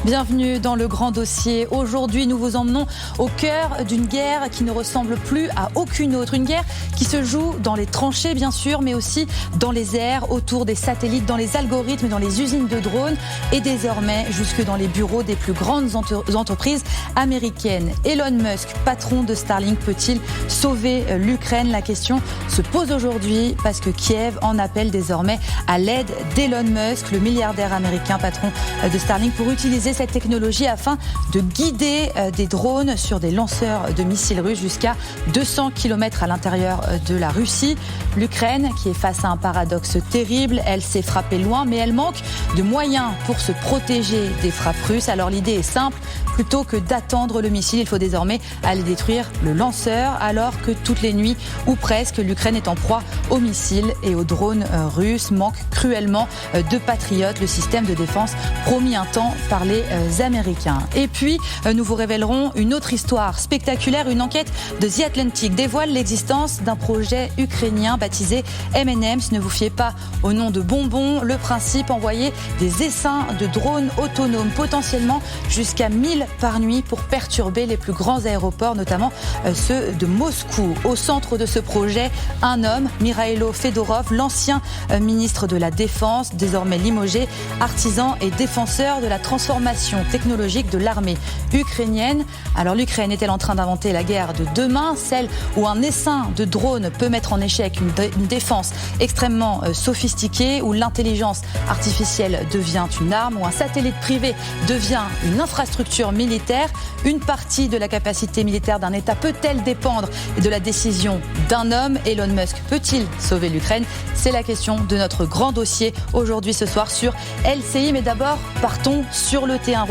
Bienvenue dans le grand dossier. Aujourd'hui, nous vous emmenons au cœur d'une guerre qui ne ressemble plus à aucune autre. Une guerre qui se joue dans les tranchées, bien sûr, mais aussi dans les airs, autour des satellites, dans les algorithmes, dans les usines de drones et désormais jusque dans les bureaux des plus grandes entreprises américaines. Elon Musk, patron de Starlink, peut-il sauver l'Ukraine? La question se pose aujourd'hui parce que Kiev en appelle désormais à l'aide d'Elon Musk, le milliardaire américain patron de Starlink, pour utiliser cette technologie afin de guider des drones sur des lanceurs de missiles russes jusqu'à 200 km à l'intérieur de la Russie. L'Ukraine, qui est face à un paradoxe terrible, elle s'est frappée loin, mais elle manque de moyens pour se protéger des frappes russes. Alors l'idée est simple, plutôt que d'attendre le missile, il faut désormais aller détruire le lanceur, alors que toutes les nuits, ou presque, l'Ukraine est en proie aux missiles et aux drones russes. Manque cruellement de patriotes, le système de défense promis un temps par les Américains. Et puis, nous vous révélerons une autre histoire spectaculaire. Une enquête de The Atlantic dévoile l'existence d'un projet ukrainien baptisé M&M's. Ne vous fiez pas au nom de bonbons. Le principe, envoyer des essaims de drones autonomes, potentiellement jusqu'à 1000 par nuit, pour perturber les plus grands aéroports, notamment ceux de Moscou. Au centre de ce projet, un homme, Mikhailo Fedorov, l'ancien ministre de la Défense, désormais limogé, artisan et défenseur de la transformation technologique de l'armée ukrainienne. Alors l'Ukraine est-elle en train d'inventer la guerre de demain, celle où un essaim de drones peut mettre en échec une défense extrêmement sophistiquée, où l'intelligence artificielle devient une arme, où un satellite privé devient une infrastructure militaire? Une partie de la capacité militaire d'un État peut-elle dépendre de la décision d'un homme? Elon Musk peut-il sauver l'Ukraine? C'est la question de notre grand dossier aujourd'hui, ce soir, sur LCI. Mais d'abord, partons sur le terrain,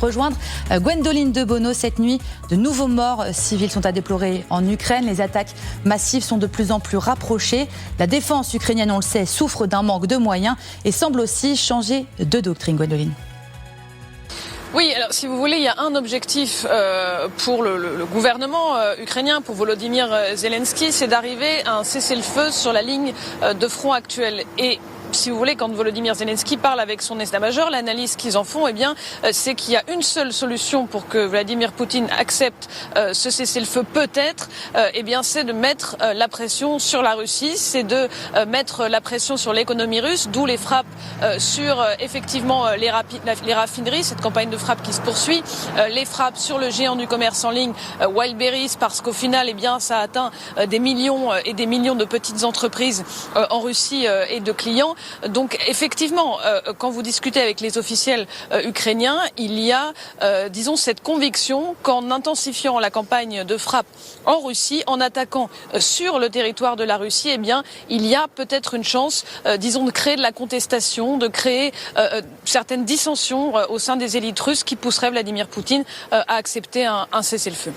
rejoindre Gwendoline de Bono. Cette nuit, de nouveaux morts civils sont à déplorer en Ukraine. Les attaques massives sont de plus en plus rapprochées. La défense ukrainienne, on le sait, souffre d'un manque de moyens et semble aussi changer de doctrine. Gwendoline. Oui, alors si vous voulez, il y a un objectif pour le gouvernement ukrainien, pour Volodymyr Zelensky, c'est d'arriver à un cessez-le-feu sur la ligne de front actuelle. Et si vous voulez, quand Volodymyr Zelensky parle avec son état-major, l'analyse qu'ils en font, c'est qu'il y a une seule solution pour que Vladimir Poutine accepte ce cessez-le-feu, peut-être, c'est de mettre la pression sur la Russie, c'est de mettre la pression sur l'économie russe, d'où les frappes sur effectivement les raffineries, cette campagne de frappe qui se poursuit, les frappes sur le géant du commerce en ligne Wildberries, parce qu'au final, ça a atteint des millions et des millions de petites entreprises en Russie et de clients. Donc effectivement, quand vous discutez avec les officiels ukrainiens, il y a, cette conviction qu'en intensifiant la campagne de frappe en Russie, en attaquant sur le territoire de la Russie, il y a peut-être une chance, de créer de la contestation, de créer certaines dissensions au sein des élites russes qui pousseraient Vladimir Poutine à accepter un cessez-le-feu.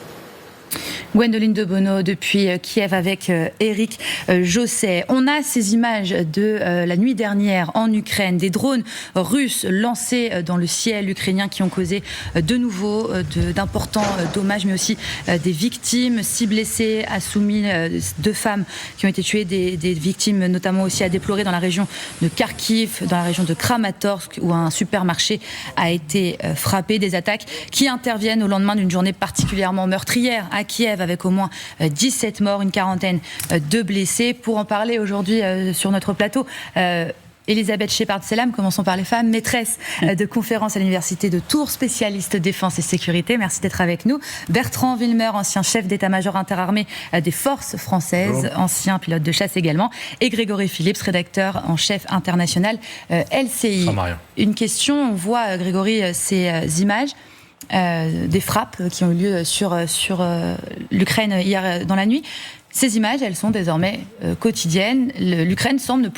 Gwendoline de Bono depuis Kiev avec Éric Josset. On a ces images de la nuit dernière en Ukraine, des drones russes lancés dans le ciel ukrainien qui ont causé de nouveau d'importants dommages, mais aussi des victimes, 6 blessés, à Soumy, 2 femmes qui ont été tuées, des victimes notamment aussi à déplorer dans la région de Kharkiv, dans la région de Kramatorsk, où un supermarché a été frappé. Des attaques qui interviennent au lendemain d'une journée particulièrement meurtrière à Kiev, avec au moins 17 morts, une quarantaine de blessés. Pour en parler aujourd'hui sur notre plateau, Elisabeth Shepard-Selam, commençons par les femmes, maîtresse de conférence à l'université de Tours, spécialiste défense et sécurité. Merci d'être avec nous. Bertrand Wilmer, ancien chef d'état-major interarmé des forces françaises, ancien pilote de chasse également. Et Grégory Phillips, rédacteur en chef international LCI. Une question, on voit, Grégory, ces images des frappes qui ont eu lieu sur l'Ukraine hier dans la nuit. Ces images, elles sont désormais quotidiennes. L'Ukraine semble ne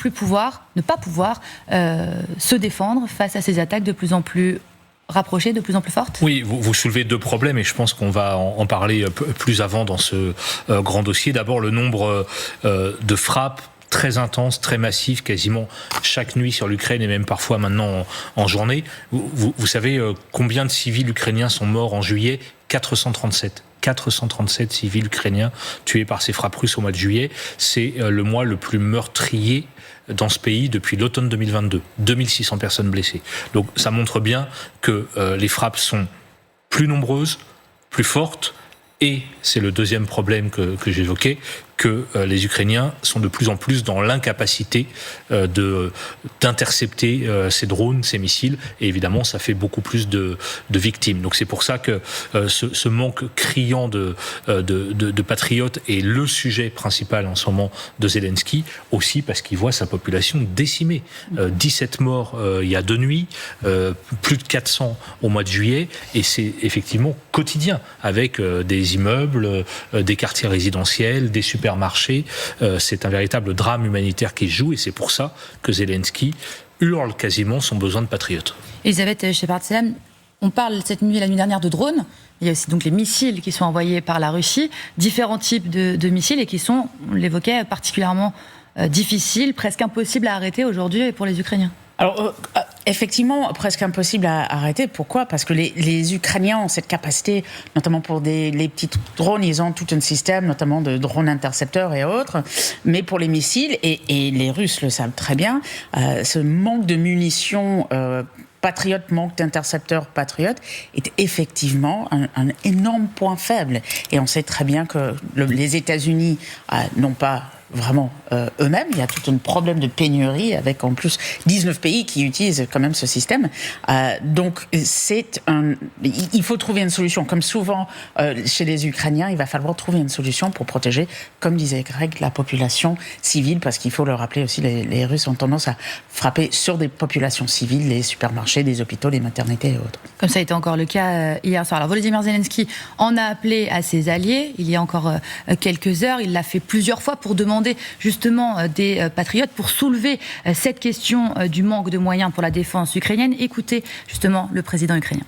pas pouvoir se défendre face à ces attaques de plus en plus rapprochées, de plus en plus fortes. Oui, vous soulevez 2 problèmes et je pense qu'on va en parler plus avant dans ce grand dossier. D'abord, le nombre de frappes très intense, très massif, quasiment chaque nuit sur l'Ukraine et même parfois maintenant en journée. Vous savez combien de civils ukrainiens sont morts en juillet ? 437. 437 civils ukrainiens tués par ces frappes russes au mois de juillet. C'est le mois le plus meurtrier dans ce pays depuis l'automne 2022. 2600 personnes blessées. Donc ça montre bien que les frappes sont plus nombreuses, plus fortes, et c'est le deuxième problème que j'évoquais, que les Ukrainiens sont de plus en plus dans l'incapacité d'intercepter ces drones, ces missiles, et évidemment ça fait beaucoup plus de victimes. Donc c'est pour ça que ce manque criant de patriotes est le sujet principal en ce moment de Zelensky, aussi parce qu'il voit sa population décimée. 17 morts il y a 2 nuits, plus de 400 au mois de juillet, et c'est effectivement quotidien, avec des immeubles, des quartiers résidentiels, des supermarchés. C'est un véritable drame humanitaire qui se joue, et c'est pour ça que Zelensky hurle quasiment son besoin de patriotes. Elisabeth Shepard-Selam, on parle cette nuit et la nuit dernière de drones. Il y a aussi donc les missiles qui sont envoyés par la Russie, différents types de missiles, et qui sont, on l'évoquait, particulièrement difficiles, presque impossibles à arrêter aujourd'hui pour les Ukrainiens. Alors, effectivement, presque impossible à arrêter. Pourquoi ? Parce que les Ukrainiens ont cette capacité, notamment pour les petits drones, ils ont tout un système, notamment de drones intercepteurs et autres. Mais pour les missiles, et les Russes le savent très bien, ce manque de munitions patriotes, manque d'intercepteurs patriotes, est effectivement un énorme point faible. Et on sait très bien que les États-Unis n'ont pas vraiment eux-mêmes. Il y a tout un problème de pénurie avec en plus 19 pays qui utilisent quand même ce système. Donc il faut trouver une solution. Comme souvent chez les Ukrainiens, il va falloir trouver une solution pour protéger, comme disait Greg, la population civile, parce qu'il faut le rappeler aussi, les Russes ont tendance à frapper sur des populations civiles, les supermarchés, les hôpitaux, les maternités et autres. Comme ça a été encore le cas hier soir. Alors Volodymyr Zelensky en a appelé à ses alliés il y a encore quelques heures. Il l'a fait plusieurs fois pour demander justement des patriotes, pour soulever cette question du manque de moyens pour la défense ukrainienne. Écoutez justement le président ukrainien.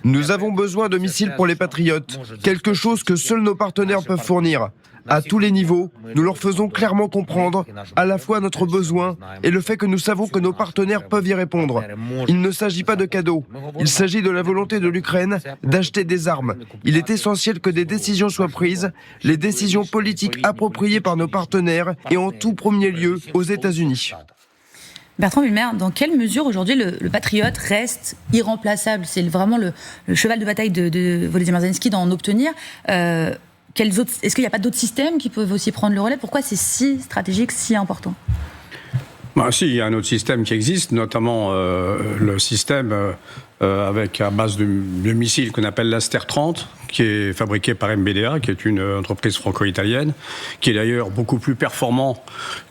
Nous avons besoin de missiles pour les patriotes, quelque chose que seuls nos partenaires peuvent fournir. À tous les niveaux, nous leur faisons clairement comprendre à la fois notre besoin et le fait que nous savons que nos partenaires peuvent y répondre. Il ne s'agit pas de cadeaux, il s'agit de la volonté de l'Ukraine d'acheter des armes. Il est essentiel que des décisions soient prises, les décisions politiques appropriées par nos partenaires et en tout premier lieu aux États-Unis. Bertrand Wilmer, dans quelle mesure aujourd'hui le patriote reste irremplaçable ? C'est vraiment le cheval de bataille de Volodymyr Zelensky d'en obtenir. Est-ce qu'il n'y a pas d'autres systèmes qui peuvent aussi prendre le relais ? Pourquoi c'est si stratégique, si important ? Si, il y a un autre système qui existe, notamment le système avec à base de missiles qu'on appelle l'Aster 30, qui est fabriqué par MBDA, qui est une entreprise franco-italienne, qui est d'ailleurs beaucoup plus performant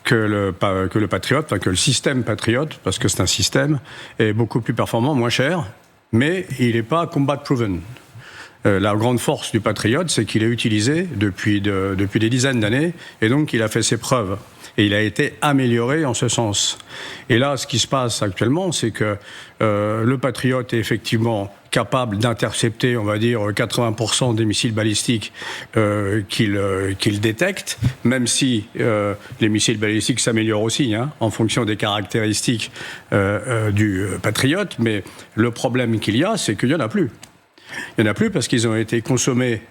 que le Patriot, enfin que le système Patriot, parce que c'est un système, est beaucoup plus performant, moins cher, mais il n'est pas combat proven. La grande force du Patriot, c'est qu'il est utilisé depuis des dizaines d'années, et donc il a fait ses preuves. Et il a été amélioré en ce sens. Et là, ce qui se passe actuellement, c'est que le Patriot est effectivement capable d'intercepter, on va dire, 80% des missiles balistiques qu'il détecte, même si les missiles balistiques s'améliorent aussi, en fonction des caractéristiques du Patriot. Mais le problème qu'il y a, c'est qu'il n'y en a plus. Il n'y en a plus parce qu'ils ont été consommés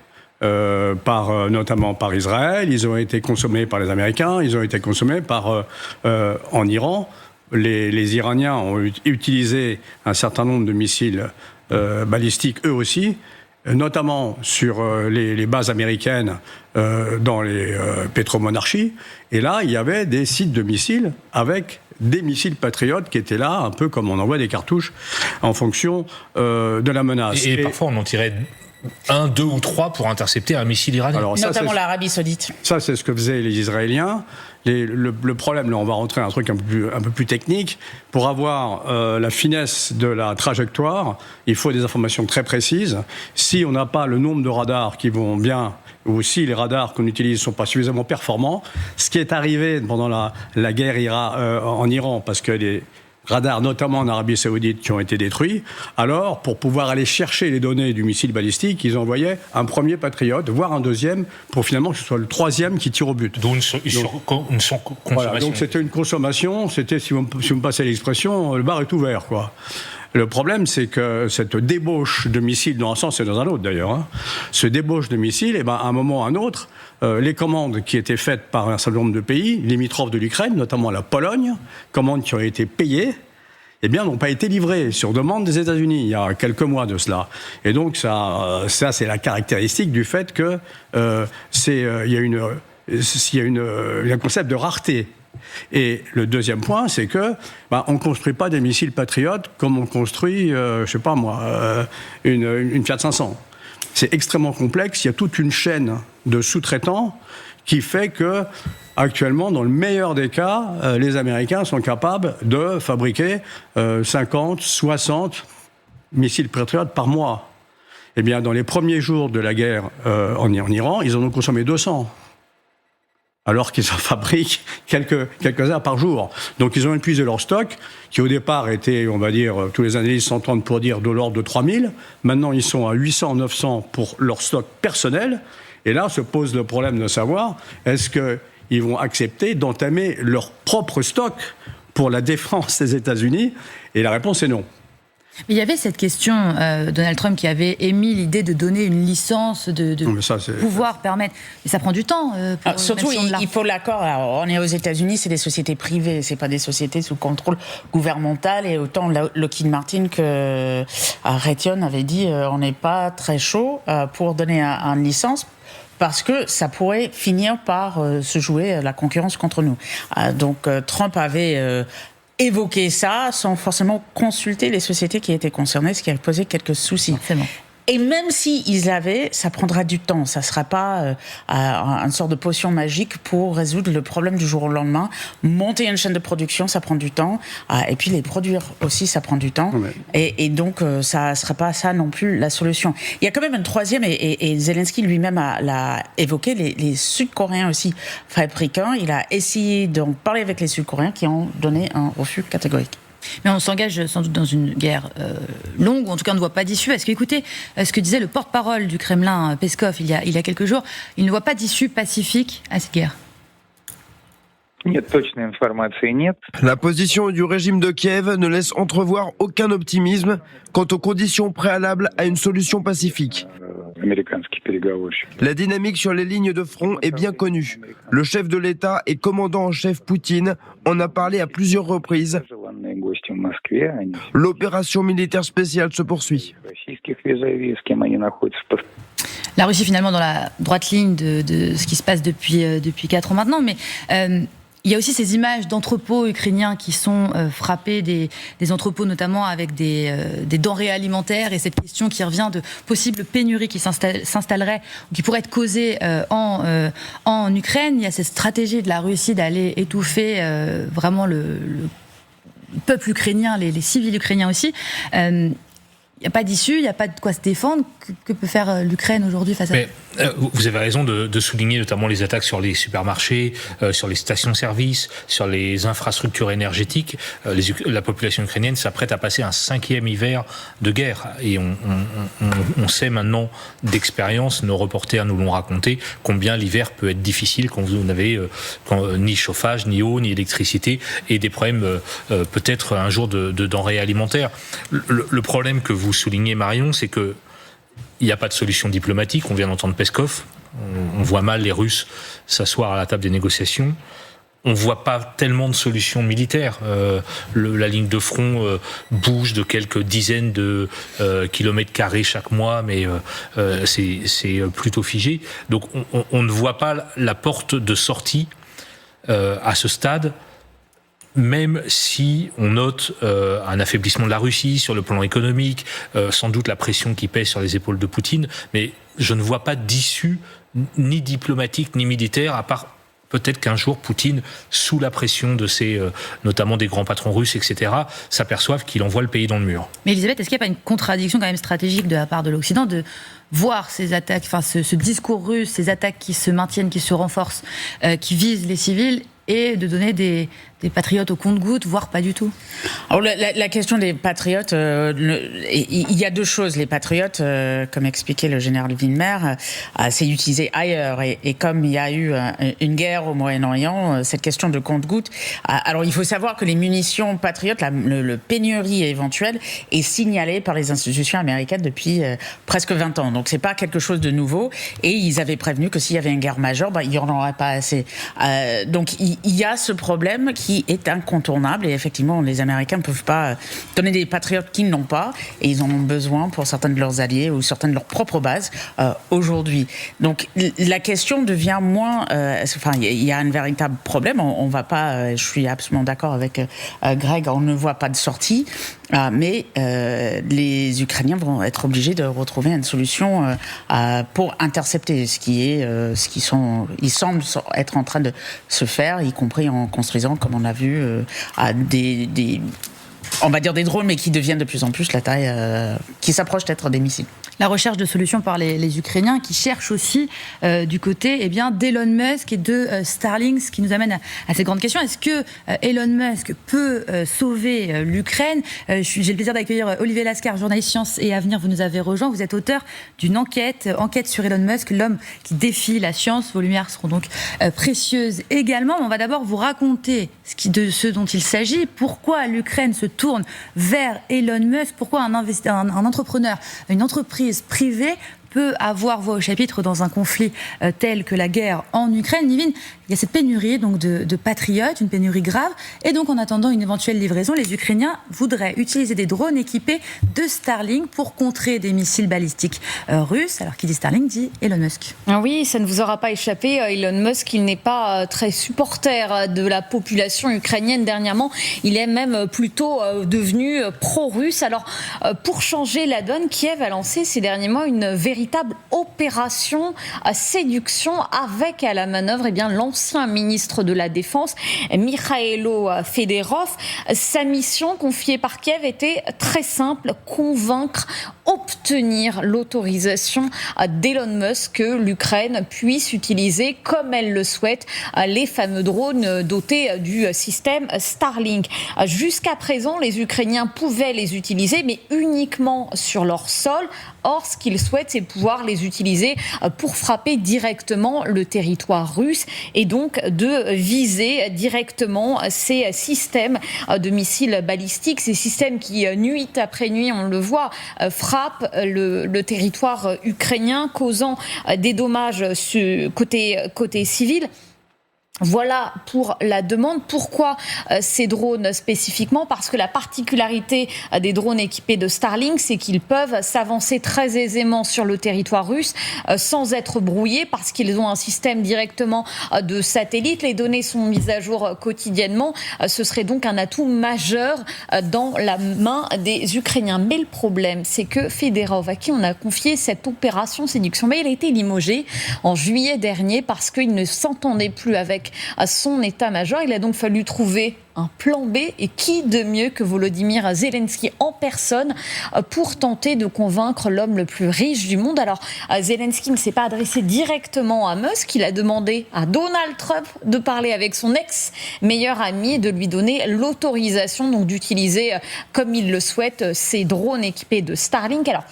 notamment par Israël, ils ont été consommés par les Américains, ils ont été consommés en Iran. Les Iraniens ont utilisé un certain nombre de missiles balistiques eux aussi, notamment sur les bases américaines dans les pétromonarchies. Et là, il y avait des sites de missiles avec des missiles patriotes qui étaient là, un peu comme on envoie des cartouches en fonction de la menace. Et parfois, on en tirait 1, 2 ou 3 pour intercepter un missile iranien. Alors, notamment l'Arabie Saoudite. Ça, c'est ce que faisaient les Israéliens. Le problème, là, on va rentrer dans un truc un peu plus technique. Pour avoir la finesse de la trajectoire, il faut des informations très précises. Si on n'a pas le nombre de radars qui vont bien, ou si les radars qu'on utilise ne sont pas suffisamment performants, ce qui est arrivé pendant la guerre en Iran, parce que les radars, notamment en Arabie Saoudite, qui ont été détruits. Alors, pour pouvoir aller chercher les données du missile balistique, ils envoyaient un premier patriote, voire un deuxième, pour finalement que ce soit le troisième qui tire au but. Donc une consommation. Voilà, donc c'était une consommation, c'était, si vous me passez l'expression, le bar est ouvert, quoi. Le problème, c'est que cette débauche de missiles, dans un sens et dans un autre d'ailleurs, ce débauche de missiles, à un moment ou à un autre, les commandes qui étaient faites par un certain nombre de pays, limitrophes de l'Ukraine, notamment la Pologne, commandes qui ont été payées, n'ont pas été livrées sur demande des États-Unis il y a quelques mois de cela. Et donc ça c'est la caractéristique du fait que il y a un concept de rareté. Et le deuxième point, c'est que on ne construit pas des missiles patriotes comme on construit, une Fiat 500. C'est extrêmement complexe. Il y a toute une chaîne de sous-traitants qui fait que, actuellement, dans le meilleur des cas, les Américains sont capables de fabriquer 50, 60 missiles patriotes par mois. Eh bien, dans les premiers jours de la guerre en Iran, ils en ont consommé 200. Alors qu'ils en fabriquent quelques-uns par jour. Donc ils ont épuisé leur stock, qui au départ était, on va dire, tous les analystes s'entendent pour dire de l'ordre de 3000. Maintenant, ils sont à 800, 900 pour leur stock personnel. Et là, se pose le problème de savoir, est-ce qu'ils vont accepter d'entamer leur propre stock pour la défense des États-Unis ? Et la réponse est non. Mais il y avait cette question, Donald Trump qui avait émis l'idée de donner une licence, de pouvoir permettre. Mais ça prend du temps. Surtout, il faut l'accord. Alors, on est aux États-Unis, c'est des sociétés privées, c'est pas des sociétés sous contrôle gouvernemental. Et autant Lockheed Martin que Raytheon avait dit, on n'est pas très chaud pour donner une licence. Parce que ça pourrait finir par se jouer la concurrence contre nous. Donc Trump avait évoquer ça sans forcément consulter les sociétés qui étaient concernées, ce qui a posé quelques soucis. Forcément. Et même s'ils avaient, ça prendra du temps. Ça ne sera pas une sorte de potion magique pour résoudre le problème du jour au lendemain. Monter une chaîne de production, ça prend du temps. Et puis les produire aussi, ça prend du temps. Ouais. Et donc, ça ne sera pas ça non plus la solution. Il y a quand même une troisième, et Zelensky lui-même l'a évoqué, les Sud-Coréens aussi fabricants. Il a essayé d'en parler avec les Sud-Coréens qui ont donné un refus catégorique. Mais on s'engage sans doute dans une guerre longue, ou en tout cas on ne voit pas d'issue. Est-ce que, écoutez, ce que disait le porte-parole du Kremlin, Peskov, il y a quelques jours, il ne voit pas d'issue pacifique à cette guerre ? La position du régime de Kiev ne laisse entrevoir aucun optimisme quant aux conditions préalables à une solution pacifique. La dynamique sur les lignes de front est bien connue. Le chef de l'État et commandant en chef Poutine en a parlé à plusieurs reprises. L'opération militaire spéciale se poursuit. La Russie finalement dans la droite ligne de ce qui se passe depuis 4 ans maintenant, mais il y a aussi ces images d'entrepôts ukrainiens qui sont frappés, des entrepôts notamment avec des denrées alimentaires, et cette question qui revient de possibles pénuries qui s'installeraient, ou qui pourraient être causées en Ukraine. Il y a cette stratégie de la Russie d'aller étouffer vraiment le peuple ukrainien, les civils ukrainiens aussi. Il n'y a pas d'issue, il n'y a pas de quoi se défendre. Que peut faire l'Ukraine aujourd'hui face à ça ? Vous avez raison de souligner notamment les attaques sur les supermarchés, sur les stations-service, sur les infrastructures énergétiques. La population ukrainienne s'apprête à passer un 5e hiver de guerre. Et on sait maintenant d'expérience, nos reporters nous l'ont raconté, combien l'hiver peut être difficile quand vous n'avez ni chauffage, ni eau, ni électricité, et des problèmes peut-être un jour de denrées alimentaires. Le problème que vous soulignez, Marion, c'est que il n'y a pas de solution diplomatique. On vient d'entendre Peskov. On voit mal les Russes s'asseoir à la table des négociations. On ne voit pas tellement de solutions militaires. La ligne de front bouge de quelques dizaines de kilomètres carrés chaque mois, mais c'est plutôt figé. Donc on ne voit pas la porte de sortie à ce stade, même si on note un affaiblissement de la Russie sur le plan économique, sans doute la pression qui pèse sur les épaules de Poutine, mais je ne vois pas d'issue ni diplomatique ni militaire, à part peut-être qu'un jour Poutine, sous la pression de notamment des grands patrons russes, etc., s'aperçoive qu'il envoie le pays dans le mur. Mais Elisabeth, est-ce qu'il n'y a pas une contradiction quand même stratégique de la part de l'Occident de voir ces attaques, enfin ce discours russe, ces attaques qui se maintiennent, qui se renforcent, qui visent les civils, et de donner des des patriotes au compte-gouttes, voire pas du tout? Alors, la question des patriotes, il y a deux choses. Les patriotes, comme expliquait le général Wimmer, c'est utilisé ailleurs. Et comme il y a eu une guerre au Moyen-Orient, cette question de compte-gouttes. Alors, il faut savoir que les munitions patriotes, le pénurie éventuelle, est signalée par les institutions américaines depuis presque 20 ans. Donc, c'est pas quelque chose de nouveau. Et ils avaient prévenu que s'il y avait une guerre majeure, il n'y en aurait pas assez. Donc, il y a ce problème qui est incontournable. Et effectivement, les Américains ne peuvent pas donner des patriotes qu'ils n'ont pas. Et ils en ont besoin pour certains de leurs alliés ou certaines de leurs propres bases aujourd'hui. Donc, la question devient moins... il y a un véritable problème. On va pas... je suis absolument d'accord avec Greg, on ne voit pas de sortie. Mais les Ukrainiens vont être obligés de retrouver une solution pour intercepter ils semblent être en train de se faire, y compris en construisant, comme on a vu, on va dire des drones, mais qui deviennent de plus en plus la taille, qui s'approchent d'être des missiles. La recherche de solutions par les Ukrainiens qui cherchent aussi du côté d'Elon Musk et de Starlink, ce qui nous amène à cette grande question. Est-ce que Elon Musk peut sauver l'Ukraine? J'ai le plaisir d'accueillir Olivier Lascar, journaliste Sciences et Avenir. Vous nous avez rejoint. Vous êtes auteur d'une enquête sur Elon Musk, l'homme qui défie la science. Vos lumières seront donc précieuses également. On va d'abord vous raconter de ce dont il s'agit. Pourquoi l'Ukraine se tourne vers Elon Musk? Pourquoi un entrepreneur, une entreprise privée peut avoir voix au chapitre dans un conflit tel que la guerre en Ukraine? Nivine, il y a cette pénurie donc de patriotes, une pénurie grave, et donc en attendant une éventuelle livraison, les Ukrainiens voudraient utiliser des drones équipés de Starlink pour contrer des missiles balistiques russes. Alors qui dit Starlink dit Elon Musk. Oui, ça ne vous aura pas échappé, Elon Musk, il n'est pas très supporter de la population ukrainienne dernièrement, il est même plutôt devenu pro-russe. Alors pour changer la donne, Kiev a lancé ces derniers mois une véritable opération à séduction avec à la manœuvre l'ancien ministre de la Défense, Mikhailo Fedorov. Sa mission confiée par Kiev était très simple, convaincre, obtenir l'autorisation d'Elon Musk que l'Ukraine puisse utiliser, comme elle le souhaite, les fameux drones dotés du système Starlink. Jusqu'à présent, les Ukrainiens pouvaient les utiliser, mais uniquement sur leur sol. Or, ce qu'ils souhaitent, c'est pouvoir les utiliser pour frapper directement le territoire russe et donc de viser directement ces systèmes de missiles balistiques, ces systèmes qui, nuit après nuit, on le voit, frappent le territoire ukrainien, causant des dommages côté civil. Voilà pour la demande. Pourquoi ces drones spécifiquement? Parce que la particularité des drones équipés de Starlink, c'est qu'ils peuvent s'avancer très aisément sur le territoire russe sans être brouillés, parce qu'ils ont un système directement de satellite. Les données sont mises à jour quotidiennement. Ce serait donc un atout majeur dans la main des Ukrainiens. Mais le problème, c'est que Fedorov, à qui on a confié cette opération séduction, mais il a été limogé en juillet dernier parce qu'il ne s'entendait plus avec à son état-major. Il a donc fallu trouver un plan B, et qui de mieux que Volodymyr Zelensky en personne pour tenter de convaincre l'homme le plus riche du monde. Alors Zelensky ne s'est pas adressé directement à Musk, il a demandé à Donald Trump de parler avec son ex-meilleur ami et de lui donner l'autorisation donc d'utiliser comme il le souhaite ces drones équipés de Starlink. Alors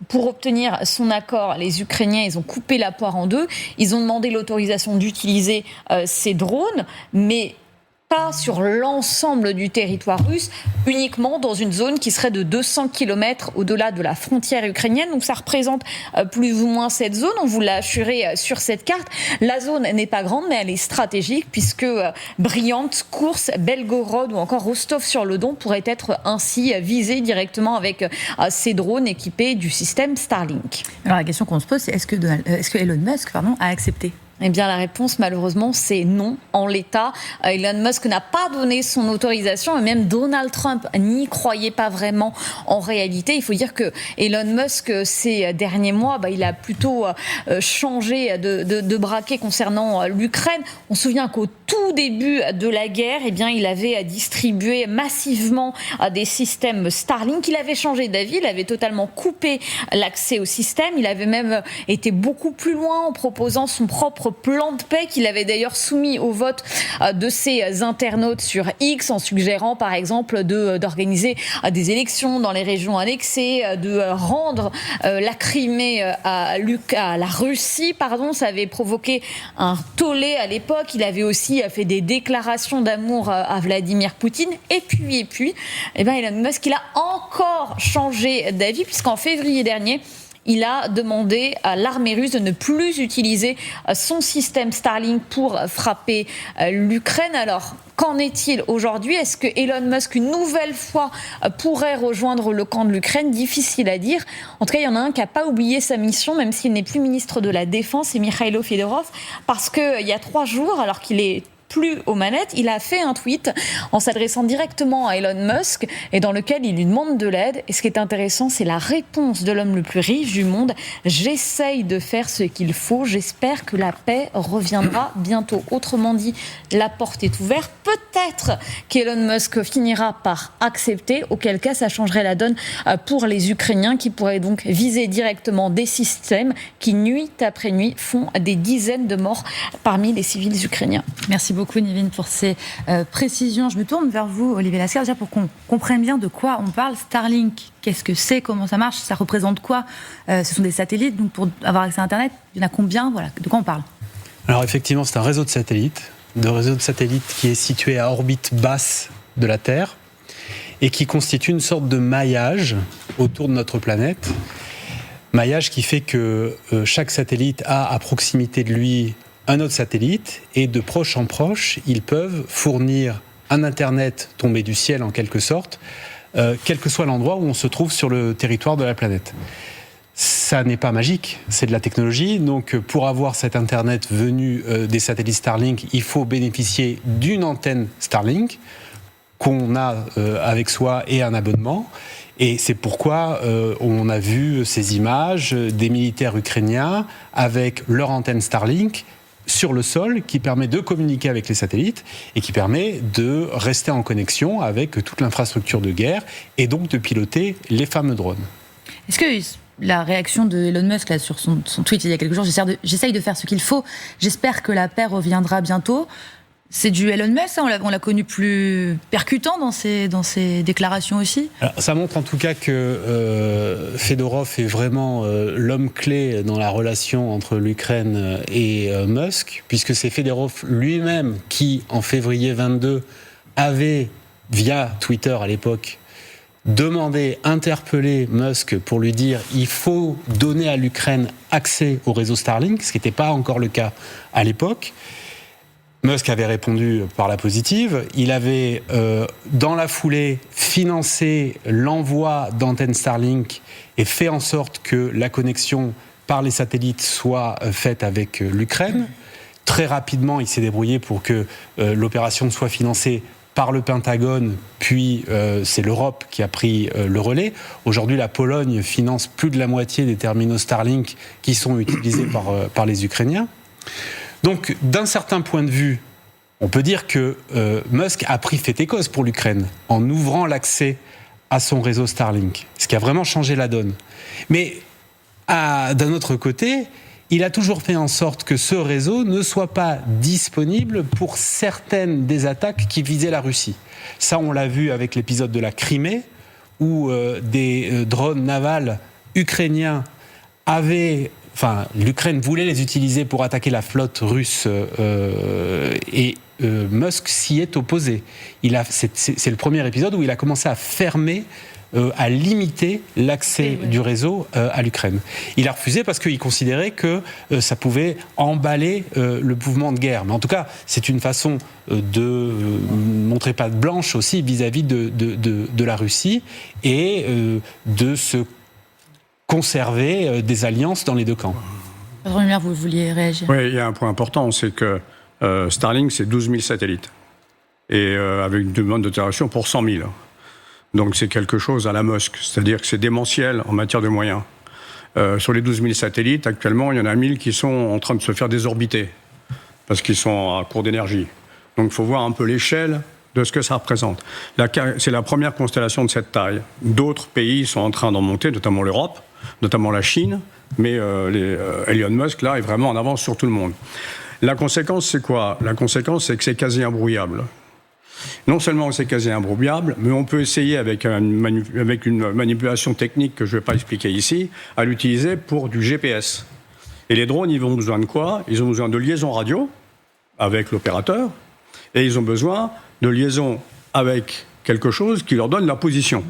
pour obtenir son accord, les Ukrainiens, ils ont coupé la poire en deux. Ils ont demandé l'autorisation d'utiliser ces drones, mais pas sur l'ensemble du territoire russe, uniquement dans une zone qui serait de 200 km au-delà de la frontière ukrainienne. Donc ça représente plus ou moins cette zone. On vous l'a assuré sur cette carte. La zone n'est pas grande, mais elle est stratégique, puisque Bryansk, Koursk, Belgorod ou encore Rostov-sur-le-Don pourraient être ainsi visés directement avec ces drones équipés du système Starlink. Alors la question qu'on se pose, c'est est-ce que Elon Musk a accepté? Eh bien, la réponse, malheureusement, c'est non. En l'état, Elon Musk n'a pas donné son autorisation, et même Donald Trump n'y croyait pas vraiment en réalité. Il faut dire que Elon Musk, ces derniers mois, il a plutôt changé de braquet concernant l'Ukraine. On se souvient qu'au tout début de la guerre, il avait distribué massivement des systèmes Starlink. Il avait changé d'avis, il avait totalement coupé l'accès au système. Il avait même été beaucoup plus loin en proposant son propre plan de paix qu'il avait d'ailleurs soumis au vote de ses internautes sur X, en suggérant par exemple d'organiser des élections dans les régions annexées, de rendre la Crimée à la Russie. Ça avait provoqué un tollé à l'époque. Il avait aussi fait des déclarations d'amour à Vladimir Poutine. Et puis, Elon Musk, il a encore changé d'avis, puisqu'en février dernier, il a demandé à l'armée russe de ne plus utiliser son système Starlink pour frapper l'Ukraine. Alors, qu'en est-il aujourd'hui ? Est-ce que Elon Musk, une nouvelle fois, pourrait rejoindre le camp de l'Ukraine ? Difficile à dire. En tout cas, il y en a un qui n'a pas oublié sa mission, même s'il n'est plus ministre de la Défense, c'est Mikhailo Fedorov, parce qu'il y a 3 jours, alors qu'il est plus aux manettes, il a fait un tweet en s'adressant directement à Elon Musk et dans lequel il lui demande de l'aide. Et ce qui est intéressant, c'est la réponse de l'homme le plus riche du monde. J'essaye de faire ce qu'il faut. J'espère que la paix reviendra bientôt. Autrement dit, la porte est ouverte. Peut-être qu'Elon Musk finira par accepter, auquel cas ça changerait la donne pour les Ukrainiens qui pourraient donc viser directement des systèmes qui, nuit après nuit, font des dizaines de morts parmi les civils ukrainiens. Merci beaucoup Nivine pour ces précisions. Je me tourne vers vous, Olivier Lascar, déjà pour qu'on comprenne bien de quoi on parle. Starlink, qu'est-ce que c'est ? Comment ça marche ? Ça représente quoi ? Ce sont des satellites, donc pour avoir accès à Internet, il y en a combien ? Voilà, de quoi on parle ? Alors effectivement, c'est un réseau de satellites qui est situé à orbite basse de la Terre et qui constitue une sorte de maillage autour de notre planète. Maillage qui fait que chaque satellite a à proximité de lui un autre satellite, et de proche en proche, ils peuvent fournir un Internet tombé du ciel en quelque sorte, quel que soit l'endroit où on se trouve sur le territoire de la planète. Ça n'est pas magique, c'est de la technologie. Donc pour avoir cet Internet venu des satellites Starlink, il faut bénéficier d'une antenne Starlink qu'on a avec soi et un abonnement. Et c'est pourquoi on a vu ces images des militaires ukrainiens avec leur antenne Starlink sur le sol, qui permet de communiquer avec les satellites et qui permet de rester en connexion avec toute l'infrastructure de guerre et donc de piloter les fameux drones. Est-ce que la réaction de Elon Musk là, sur son tweet il y a quelques jours, j'essaye de faire ce qu'il faut, j'espère que la paix reviendra bientôt, c'est du Elon Musk, ça, on l'a connu plus percutant dans ses déclarations aussi. Alors, ça montre en tout cas que Fedorov est vraiment l'homme clé dans la relation entre l'Ukraine et Musk, puisque c'est Fedorov lui-même qui, en février 22, avait, via Twitter à l'époque, interpellé Musk pour lui dire il faut donner à l'Ukraine accès au réseau Starlink, ce qui n'était pas encore le cas à l'époque. Musk avait répondu par la positive. Il avait, dans la foulée, financé l'envoi d'antennes Starlink et fait en sorte que la connexion par les satellites soit faite avec l'Ukraine. Très rapidement, il s'est débrouillé pour que l'opération soit financée par le Pentagone, puis c'est l'Europe qui a pris le relais. Aujourd'hui, la Pologne finance plus de la moitié des terminaux Starlink qui sont utilisés par les Ukrainiens. Donc, d'un certain point de vue, on peut dire que Musk a pris fait et cause pour l'Ukraine en ouvrant l'accès à son réseau Starlink, ce qui a vraiment changé la donne. Mais d'un autre côté, il a toujours fait en sorte que ce réseau ne soit pas disponible pour certaines des attaques qui visaient la Russie. Ça, on l'a vu avec l'épisode de la Crimée, où des drones navals ukrainiens l'Ukraine voulait les utiliser pour attaquer la flotte russe et Musk s'y est opposé. C'est le premier épisode où il a commencé à fermer, à limiter l'accès du réseau à l'Ukraine. Il a refusé parce qu'il considérait que ça pouvait emballer le mouvement de guerre. Mais en tout cas, c'est une façon de montrer patte blanche aussi vis-à-vis de la Russie et de se conserver des alliances dans les deux camps. Patron Lumière, vous vouliez réagir ? Oui, il y a un point important, c'est que Starlink, c'est 12 000 satellites. Et avec une demande d'autorisation pour 100 000. Donc c'est quelque chose à la Musk, c'est-à-dire que c'est démentiel en matière de moyens. Sur les 12 000 satellites, actuellement, il y en a 1000 qui sont en train de se faire désorbiter, parce qu'ils sont à court d'énergie. Donc il faut voir un peu l'échelle de ce que ça représente. C'est la première constellation de cette taille. D'autres pays sont en train d'en monter, notamment l'Europe, notamment la Chine, Mais Elon Musk, là, est vraiment en avance sur tout le monde. La conséquence, c'est quoi ? La conséquence, c'est que c'est quasi imbrouillable. Non seulement c'est quasi imbrouillable, mais on peut essayer avec une manipulation technique que je ne vais pas expliquer ici, à l'utiliser pour du GPS. Et les drones, ils ont besoin de quoi ? Ils ont besoin de liaison radio avec l'opérateur, et ils ont besoin de liaison avec quelque chose qui leur donne la position.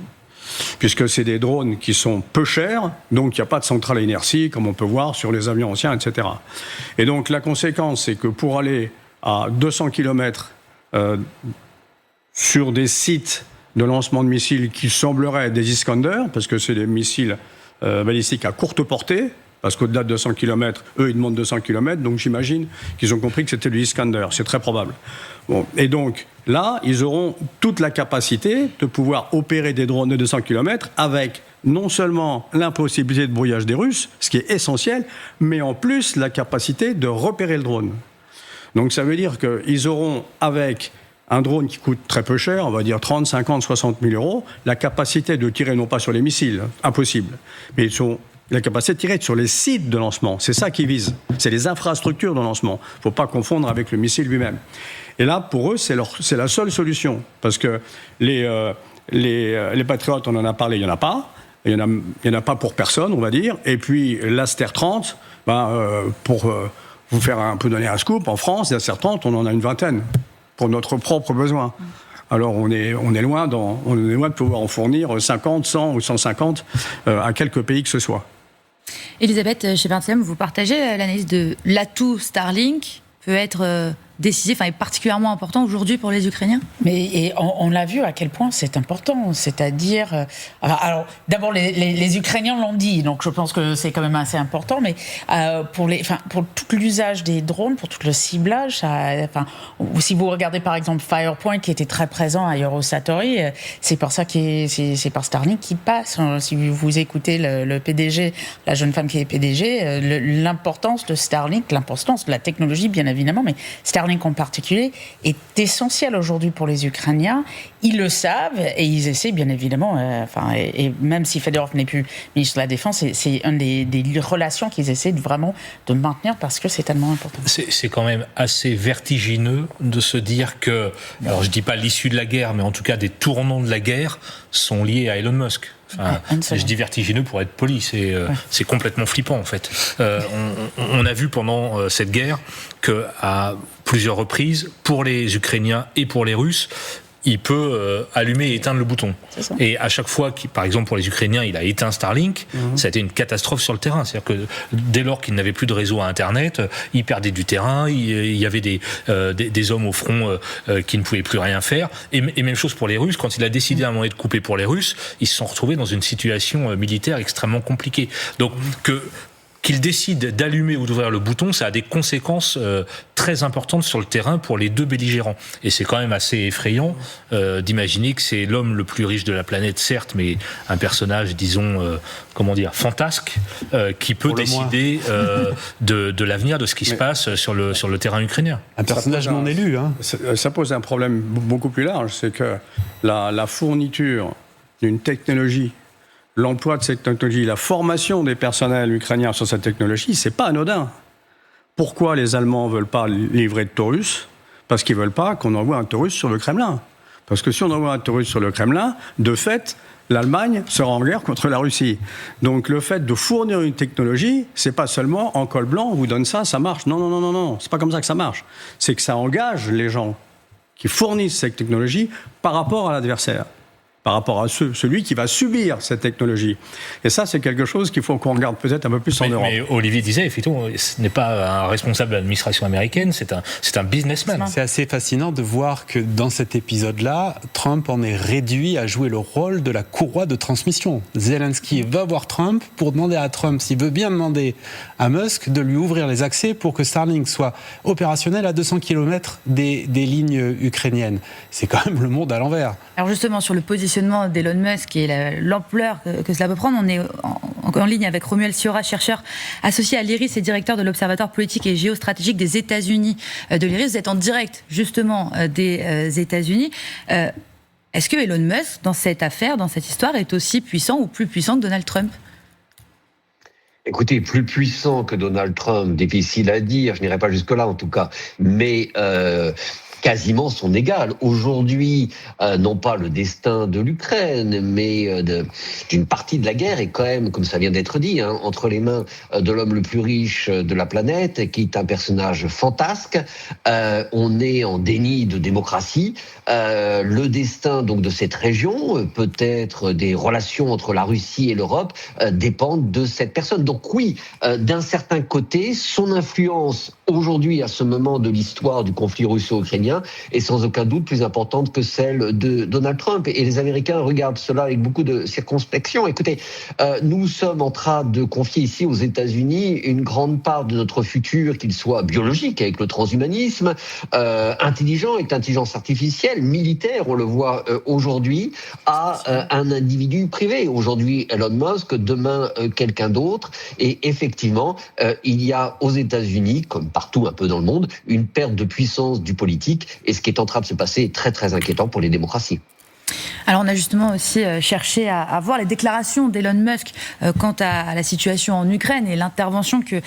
Puisque c'est des drones qui sont peu chers, donc il n'y a pas de centrale à inertie, comme on peut voir sur les avions anciens, etc. Et donc la conséquence, c'est que pour aller à 200 km sur des sites de lancement de missiles qui sembleraient des Iskander, parce que c'est des missiles balistiques à courte portée, parce qu'au-delà de 200 km, eux, ils demandent 200 km, donc j'imagine qu'ils ont compris que c'était du Iskander, c'est très probable. Bon. Et donc, là, ils auront toute la capacité de pouvoir opérer des drones de 200 km avec non seulement l'impossibilité de brouillage des Russes, ce qui est essentiel, mais en plus la capacité de repérer le drone. Donc ça veut dire qu'ils auront, avec un drone qui coûte très peu cher, on va dire 30, 50, 60 000 euros, la capacité de tirer non pas sur les missiles, impossible, mais ils sont la capacité de tirer sur les sites de lancement. C'est ça qu'ils visent. C'est les infrastructures de lancement. Il ne faut pas confondre avec le missile lui-même. Et là, pour eux, c'est la seule solution. Parce que les Patriotes, on en a parlé, il n'y en a pas. Il n'y en a pas pour personne, on va dire. Et puis, l'Aster 30, pour vous faire un peu donner un scoop, en France, l'Aster 30, on en a une vingtaine pour notre propre besoin. Alors, on est loin de pouvoir en fournir 50, 100 ou 150 à quelques pays que ce soit. Elisabeth Shepard-Siam, vous partagez l'analyse de l'atout Starlink peut être décisif, et particulièrement important aujourd'hui pour les Ukrainiens. Mais on l'a vu à quel point c'est important, c'est-à-dire... alors d'abord, les Ukrainiens l'ont dit, donc je pense que c'est quand même assez important, mais pour tout l'usage des drones, pour tout le ciblage, si vous regardez par exemple Firepoint, qui était très présent à Eurosatory, c'est par Starlink qu'il passe. Si vous écoutez le PDG, la jeune femme qui est PDG, l'importance de Starlink, l'importance de la technologie, bien évidemment, mais Starlink en particulier, est essentiel aujourd'hui pour les Ukrainiens. Ils le savent et ils essaient bien évidemment, et même si Fedorov n'est plus ministre de la Défense, c'est une des relations qu'ils essaient vraiment de maintenir parce que c'est tellement important. C'est quand même assez vertigineux de se dire que, alors je ne dis pas l'issue de la guerre, mais en tout cas des tournants de la guerre sont liés à Elon Musk. Je dis vertigineux pour être poli, c'est complètement flippant en fait. On a vu pendant cette guerre qu'à plusieurs reprises, pour les Ukrainiens et pour les Russes, il peut allumer et éteindre le bouton. Et à chaque fois, par exemple pour les Ukrainiens, il a éteint Starlink, ça a été une catastrophe sur le terrain. C'est-à-dire que dès lors qu'il n'avait plus de réseau à Internet, il perdait du terrain, il y avait des hommes au front qui ne pouvaient plus rien faire. Et même chose pour les Russes, quand il a décidé à un moment de couper pour les Russes, ils se sont retrouvés dans une situation militaire extrêmement compliquée. Donc qu'il décide d'allumer ou d'ouvrir le bouton, ça a des conséquences très importantes sur le terrain pour les deux belligérants. Et c'est quand même assez effrayant d'imaginer que c'est l'homme le plus riche de la planète, certes, mais un personnage, disons, fantasque, qui peut décider de l'avenir, de ce qui se passe sur le terrain ukrainien. Un personnage non élu. Ça pose un problème beaucoup plus large, c'est que la fourniture d'une technologie, l'emploi de cette technologie, la formation des personnels ukrainiens sur cette technologie, c'est pas anodin. Pourquoi les Allemands ne veulent pas livrer de Taurus ? Parce qu'ils ne veulent pas qu'on envoie un Taurus sur le Kremlin. Parce que si on envoie un Taurus sur le Kremlin, de fait, l'Allemagne sera en guerre contre la Russie. Donc le fait de fournir une technologie, c'est pas seulement en col blanc, on vous donne ça, ça marche. Non, c'est pas comme ça que ça marche. C'est que ça engage les gens qui fournissent cette technologie par rapport à l'adversaire, par rapport à celui qui va subir cette technologie. Et ça, c'est quelque chose qu'il faut qu'on regarde peut-être un peu plus en Europe. Mais Olivier disait, effectivement, ce n'est pas un responsable de l'administration américaine, c'est un businessman. C'est assez fascinant de voir que dans cet épisode-là, Trump en est réduit à jouer le rôle de la courroie de transmission. Zelensky va voir Trump pour demander à Trump s'il veut bien demander à Musk de lui ouvrir les accès pour que Starlink soit opérationnel à 200 km des lignes ukrainiennes. C'est quand même le monde à l'envers. Alors justement, sur le positionnement d'Elon Musk et l'ampleur que cela peut prendre, on est en ligne avec Romuald Siora, chercheur associé à l'IRIS et directeur de l'Observatoire politique et géostratégique des États-Unis de l'IRIS. Vous êtes en direct justement des États-Unis. Est-ce que Elon Musk, dans cette affaire, dans cette histoire, est aussi puissant ou plus puissant que Donald Trump ? Écoutez, plus puissant que Donald Trump, difficile à dire, je n'irai pas jusque-là en tout cas, mais quasiment son égal. Aujourd'hui, non pas le destin de l'Ukraine, mais d'une partie de la guerre est quand même, comme ça vient d'être dit, entre les mains de l'homme le plus riche de la planète, qui est un personnage fantasque. On est en déni de démocratie. Le destin donc de cette région, peut-être des relations entre la Russie et l'Europe, dépendent de cette personne. Donc oui, d'un certain côté, son influence aujourd'hui, à ce moment de l'histoire du conflit russo-ukrainien, est sans aucun doute plus importante que celle de Donald Trump. Et les Américains regardent cela avec beaucoup de circonspection. Écoutez, nous sommes en train de confier ici aux États-Unis une grande part de notre futur, qu'il soit biologique avec le transhumanisme, intelligent avec l'intelligence artificielle, militaire, on le voit aujourd'hui, à un individu privé. Aujourd'hui, Elon Musk, demain, quelqu'un d'autre. Et effectivement, il y a aux États-Unis, comme partout un peu dans le monde, une perte de puissance du politique, et ce qui est en train de se passer est très très inquiétant pour les démocraties. Alors on a justement aussi cherché à voir les déclarations d'Elon Musk quant à la situation en Ukraine et l'intervention que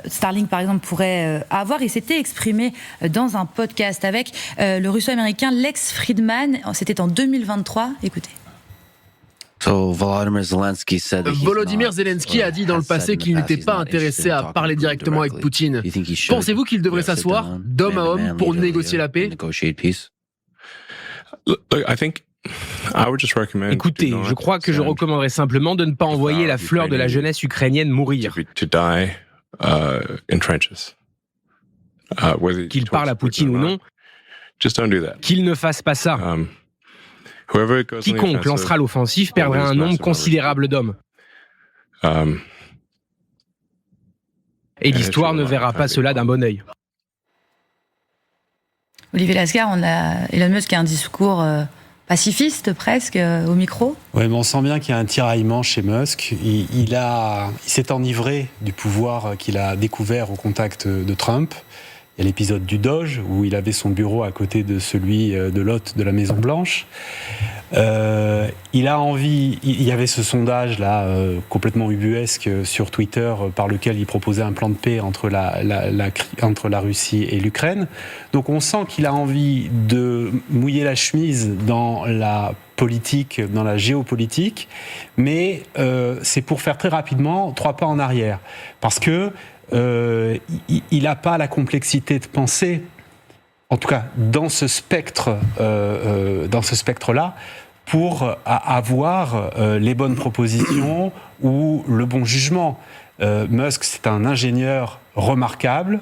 Starlink par exemple pourrait avoir. Il s'était exprimé dans un podcast avec le russo-américain Lex Fridman, c'était en 2023, écoutez. Volodymyr Zelensky a dit dans le passé qu'il n'était pas intéressé à parler directement avec Poutine. Pensez-vous qu'il devrait s'asseoir d'homme à homme pour négocier la paix ? Écoutez, je crois que je recommanderais simplement de ne pas envoyer la fleur de la jeunesse ukrainienne mourir. Qu'il parle à Poutine ou non, qu'il ne fasse pas ça. Quiconque lancera l'offensive perdra un nombre considérable d'hommes. Et l'histoire ne verra pas cela d'un bon œil. Olivier Lascar, on a Elon Musk qui a un discours pacifiste presque au micro. Oui, mais on sent bien qu'il y a un tiraillement chez Musk. Il s'est enivré du pouvoir qu'il a découvert au contact de Trump. Il y a l'épisode du Doge, où il avait son bureau à côté de celui de l'hôte de la Maison-Blanche. Il a envie... Il y avait ce sondage-là, complètement ubuesque, sur Twitter, par lequel il proposait un plan de paix entre la Russie et l'Ukraine. Donc on sent qu'il a envie de mouiller la chemise dans la politique, dans la géopolitique, mais c'est pour faire très rapidement 3 pas en arrière. Parce que il n'a pas la complexité de penser, en tout cas dans ce spectre-là, pour avoir les bonnes propositions ou le bon jugement. Musk, c'est un ingénieur remarquable.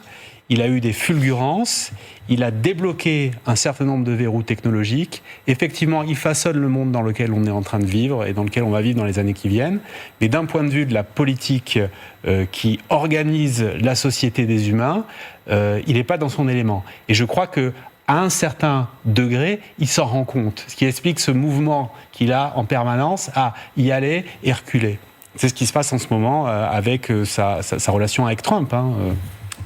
Il a eu des fulgurances, il a débloqué un certain nombre de verrous technologiques. Effectivement, il façonne le monde dans lequel on est en train de vivre et dans lequel on va vivre dans les années qui viennent. Mais d'un point de vue de la politique qui organise la société des humains, il n'est pas dans son élément. Et je crois que à un certain degré, il s'en rend compte. Ce qui explique ce mouvement qu'il a en permanence à y aller et reculer. C'est ce qui se passe en ce moment avec sa relation avec Trump.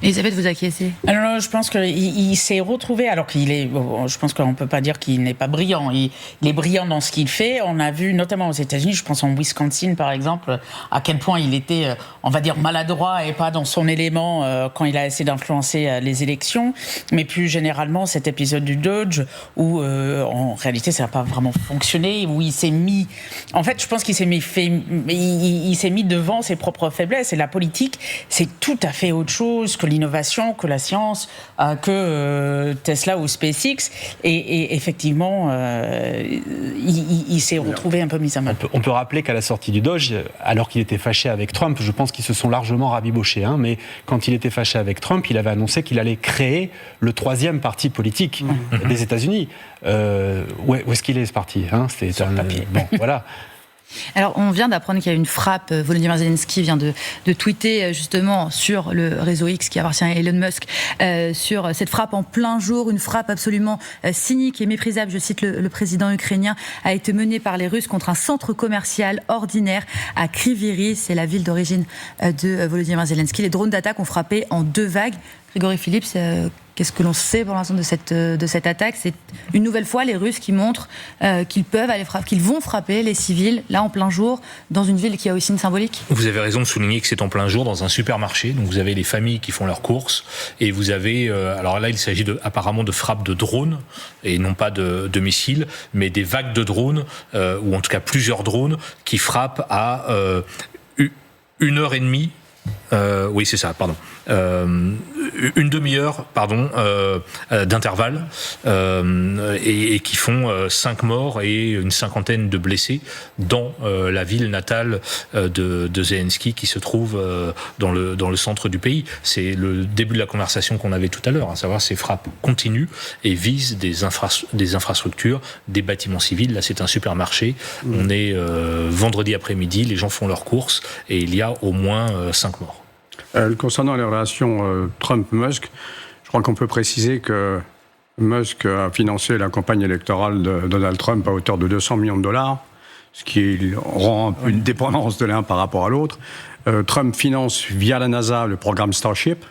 Elisabeth, vous acquiescez ? Alors, je pense qu'il s'est retrouvé, alors qu'il est, je pense qu'on ne peut pas dire qu'il n'est pas brillant. Il est brillant dans ce qu'il fait. On a vu, notamment aux États-Unis, je pense en Wisconsin, par exemple, à quel point il était, on va dire, maladroit et pas dans son élément quand il a essayé d'influencer les élections. Mais plus généralement, cet épisode du Doge, où en réalité, ça n'a pas vraiment fonctionné, où il s'est mis, en fait, je pense qu'il s'est mis, il s'est mis devant ses propres faiblesses. Et la politique, c'est tout à fait autre chose que l'innovation, que la science, que Tesla ou SpaceX. Et effectivement, il s'est retrouvé un peu mis à mal. On peut rappeler qu'à la sortie du Doge, alors qu'il était fâché avec Trump, je pense qu'ils se sont largement rabibochés, mais quand il était fâché avec Trump, il avait annoncé qu'il allait créer le 3e parti politique des États-Unis. Où est-ce qu'il est, ce parti C'est sur le papier. Bon, voilà. Alors, on vient d'apprendre qu'il y a eu une frappe. Volodymyr Zelensky vient de tweeter justement sur le réseau X qui appartient à Elon Musk sur cette frappe en plein jour, une frappe absolument cynique et méprisable, je cite le président ukrainien, a été menée par les Russes contre un centre commercial ordinaire à Kryvyi Rih, c'est la ville d'origine de Volodymyr Zelensky. Les drones d'attaque ont frappé en 2 vagues. Grégory Phillips, qu'est-ce que l'on sait pour l'instant de cette attaque? C'est une nouvelle fois les Russes qui montrent qu'ils vont frapper les civils, là en plein jour, dans une ville qui a aussi une symbolique. Vous avez raison de souligner que c'est en plein jour dans un supermarché. Donc vous avez les familles qui font leurs courses et vous avez, alors là il s'agit apparemment de frappes de drones et non pas de missiles, mais des vagues de drones, ou en tout cas plusieurs drones qui frappent à 1h30. Oui, c'est ça, pardon. Une demi-heure, d'intervalle, et qui font 5 morts et une cinquantaine de blessés dans la ville natale de Zelensky, qui se trouve dans le centre du pays. C'est le début de la conversation qu'on avait tout à l'heure, à savoir ces frappes continuent et visent des infrastructures, des bâtiments civils. Là, c'est un supermarché. On est vendredi après-midi, les gens font leurs courses et il y a au moins 5 morts. Concernant les relations Trump-Musk, je crois qu'on peut préciser que Musk a financé la campagne électorale de Donald Trump à hauteur de $200 millions, ce qui rend un peu une dépendance de l'un par rapport à l'autre. Trump finance via la NASA le programme Starship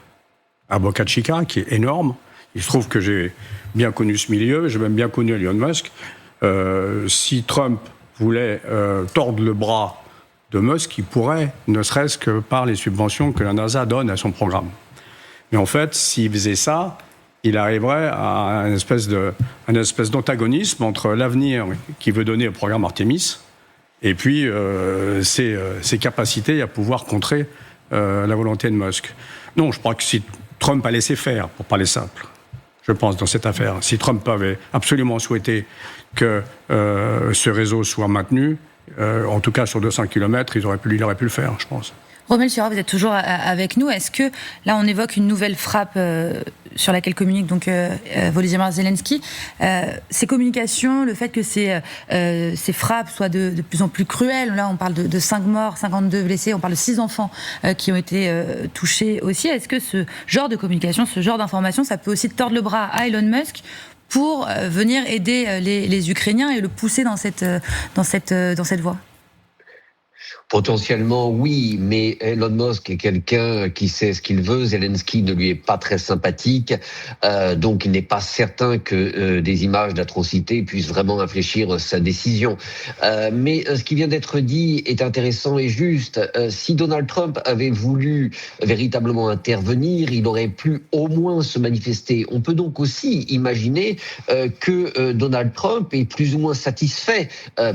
à Boca Chica, qui est énorme. Il se trouve que j'ai bien connu ce milieu, j'ai même bien connu Elon Musk. Si Trump voulait tordre le bras de Musk, il pourrait, ne serait-ce que par les subventions que la NASA donne à son programme. Mais en fait, s'il faisait ça, il arriverait à une espèce d'antagonisme entre l'avenir qu'il veut donner au programme Artemis et puis ses capacités à pouvoir contrer la volonté de Musk. Non, je crois que si Trump a laissé faire, pour parler simple, je pense, dans cette affaire, si Trump avait absolument souhaité que ce réseau soit maintenu, en tout cas sur 200 km, il aurait pu le faire, je pense. Rommel Chira, vous êtes toujours avec nous. Est-ce que, là, on évoque une nouvelle frappe sur laquelle communique donc Volodymyr Zelensky. Ces communications, le fait que ces frappes soient de plus en plus cruelles, là, on parle de 5 morts, 52 blessés, on parle de 6 enfants qui ont été touchés aussi. Est-ce que ce genre de communication, ce genre d'information, ça peut aussi tordre le bras à Elon Musk pour venir aider les Ukrainiens et le pousser dans cette voie? Potentiellement, oui, mais Elon Musk est quelqu'un qui sait ce qu'il veut. Zelensky ne lui est pas très sympathique, donc il n'est pas certain que des images d'atrocité puissent vraiment infléchir sa décision. Mais ce qui vient d'être dit est intéressant et juste. Si Donald Trump avait voulu véritablement intervenir, il aurait pu au moins se manifester. On peut donc aussi imaginer que Donald Trump est plus ou moins satisfait